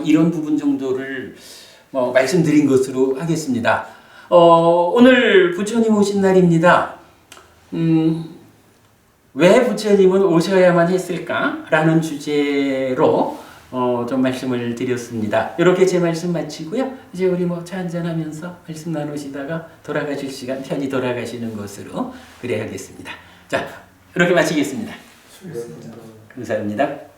이런 부분 정도를 말씀드린 것으로 하겠습니다. 오늘 부처님 오신 날입니다. 왜 부처님은 오셔야만 했을까? 라는 주제로 좀 말씀을 드렸습니다. 이렇게 제 말씀 마치고요. 이제 우리 뭐 차 한잔하면서 말씀 나누시다가 돌아가실 시간 편히 돌아가시는 것으로 그래야겠습니다. 자, 이렇게 마치겠습니다. 수고했습니다. 감사합니다.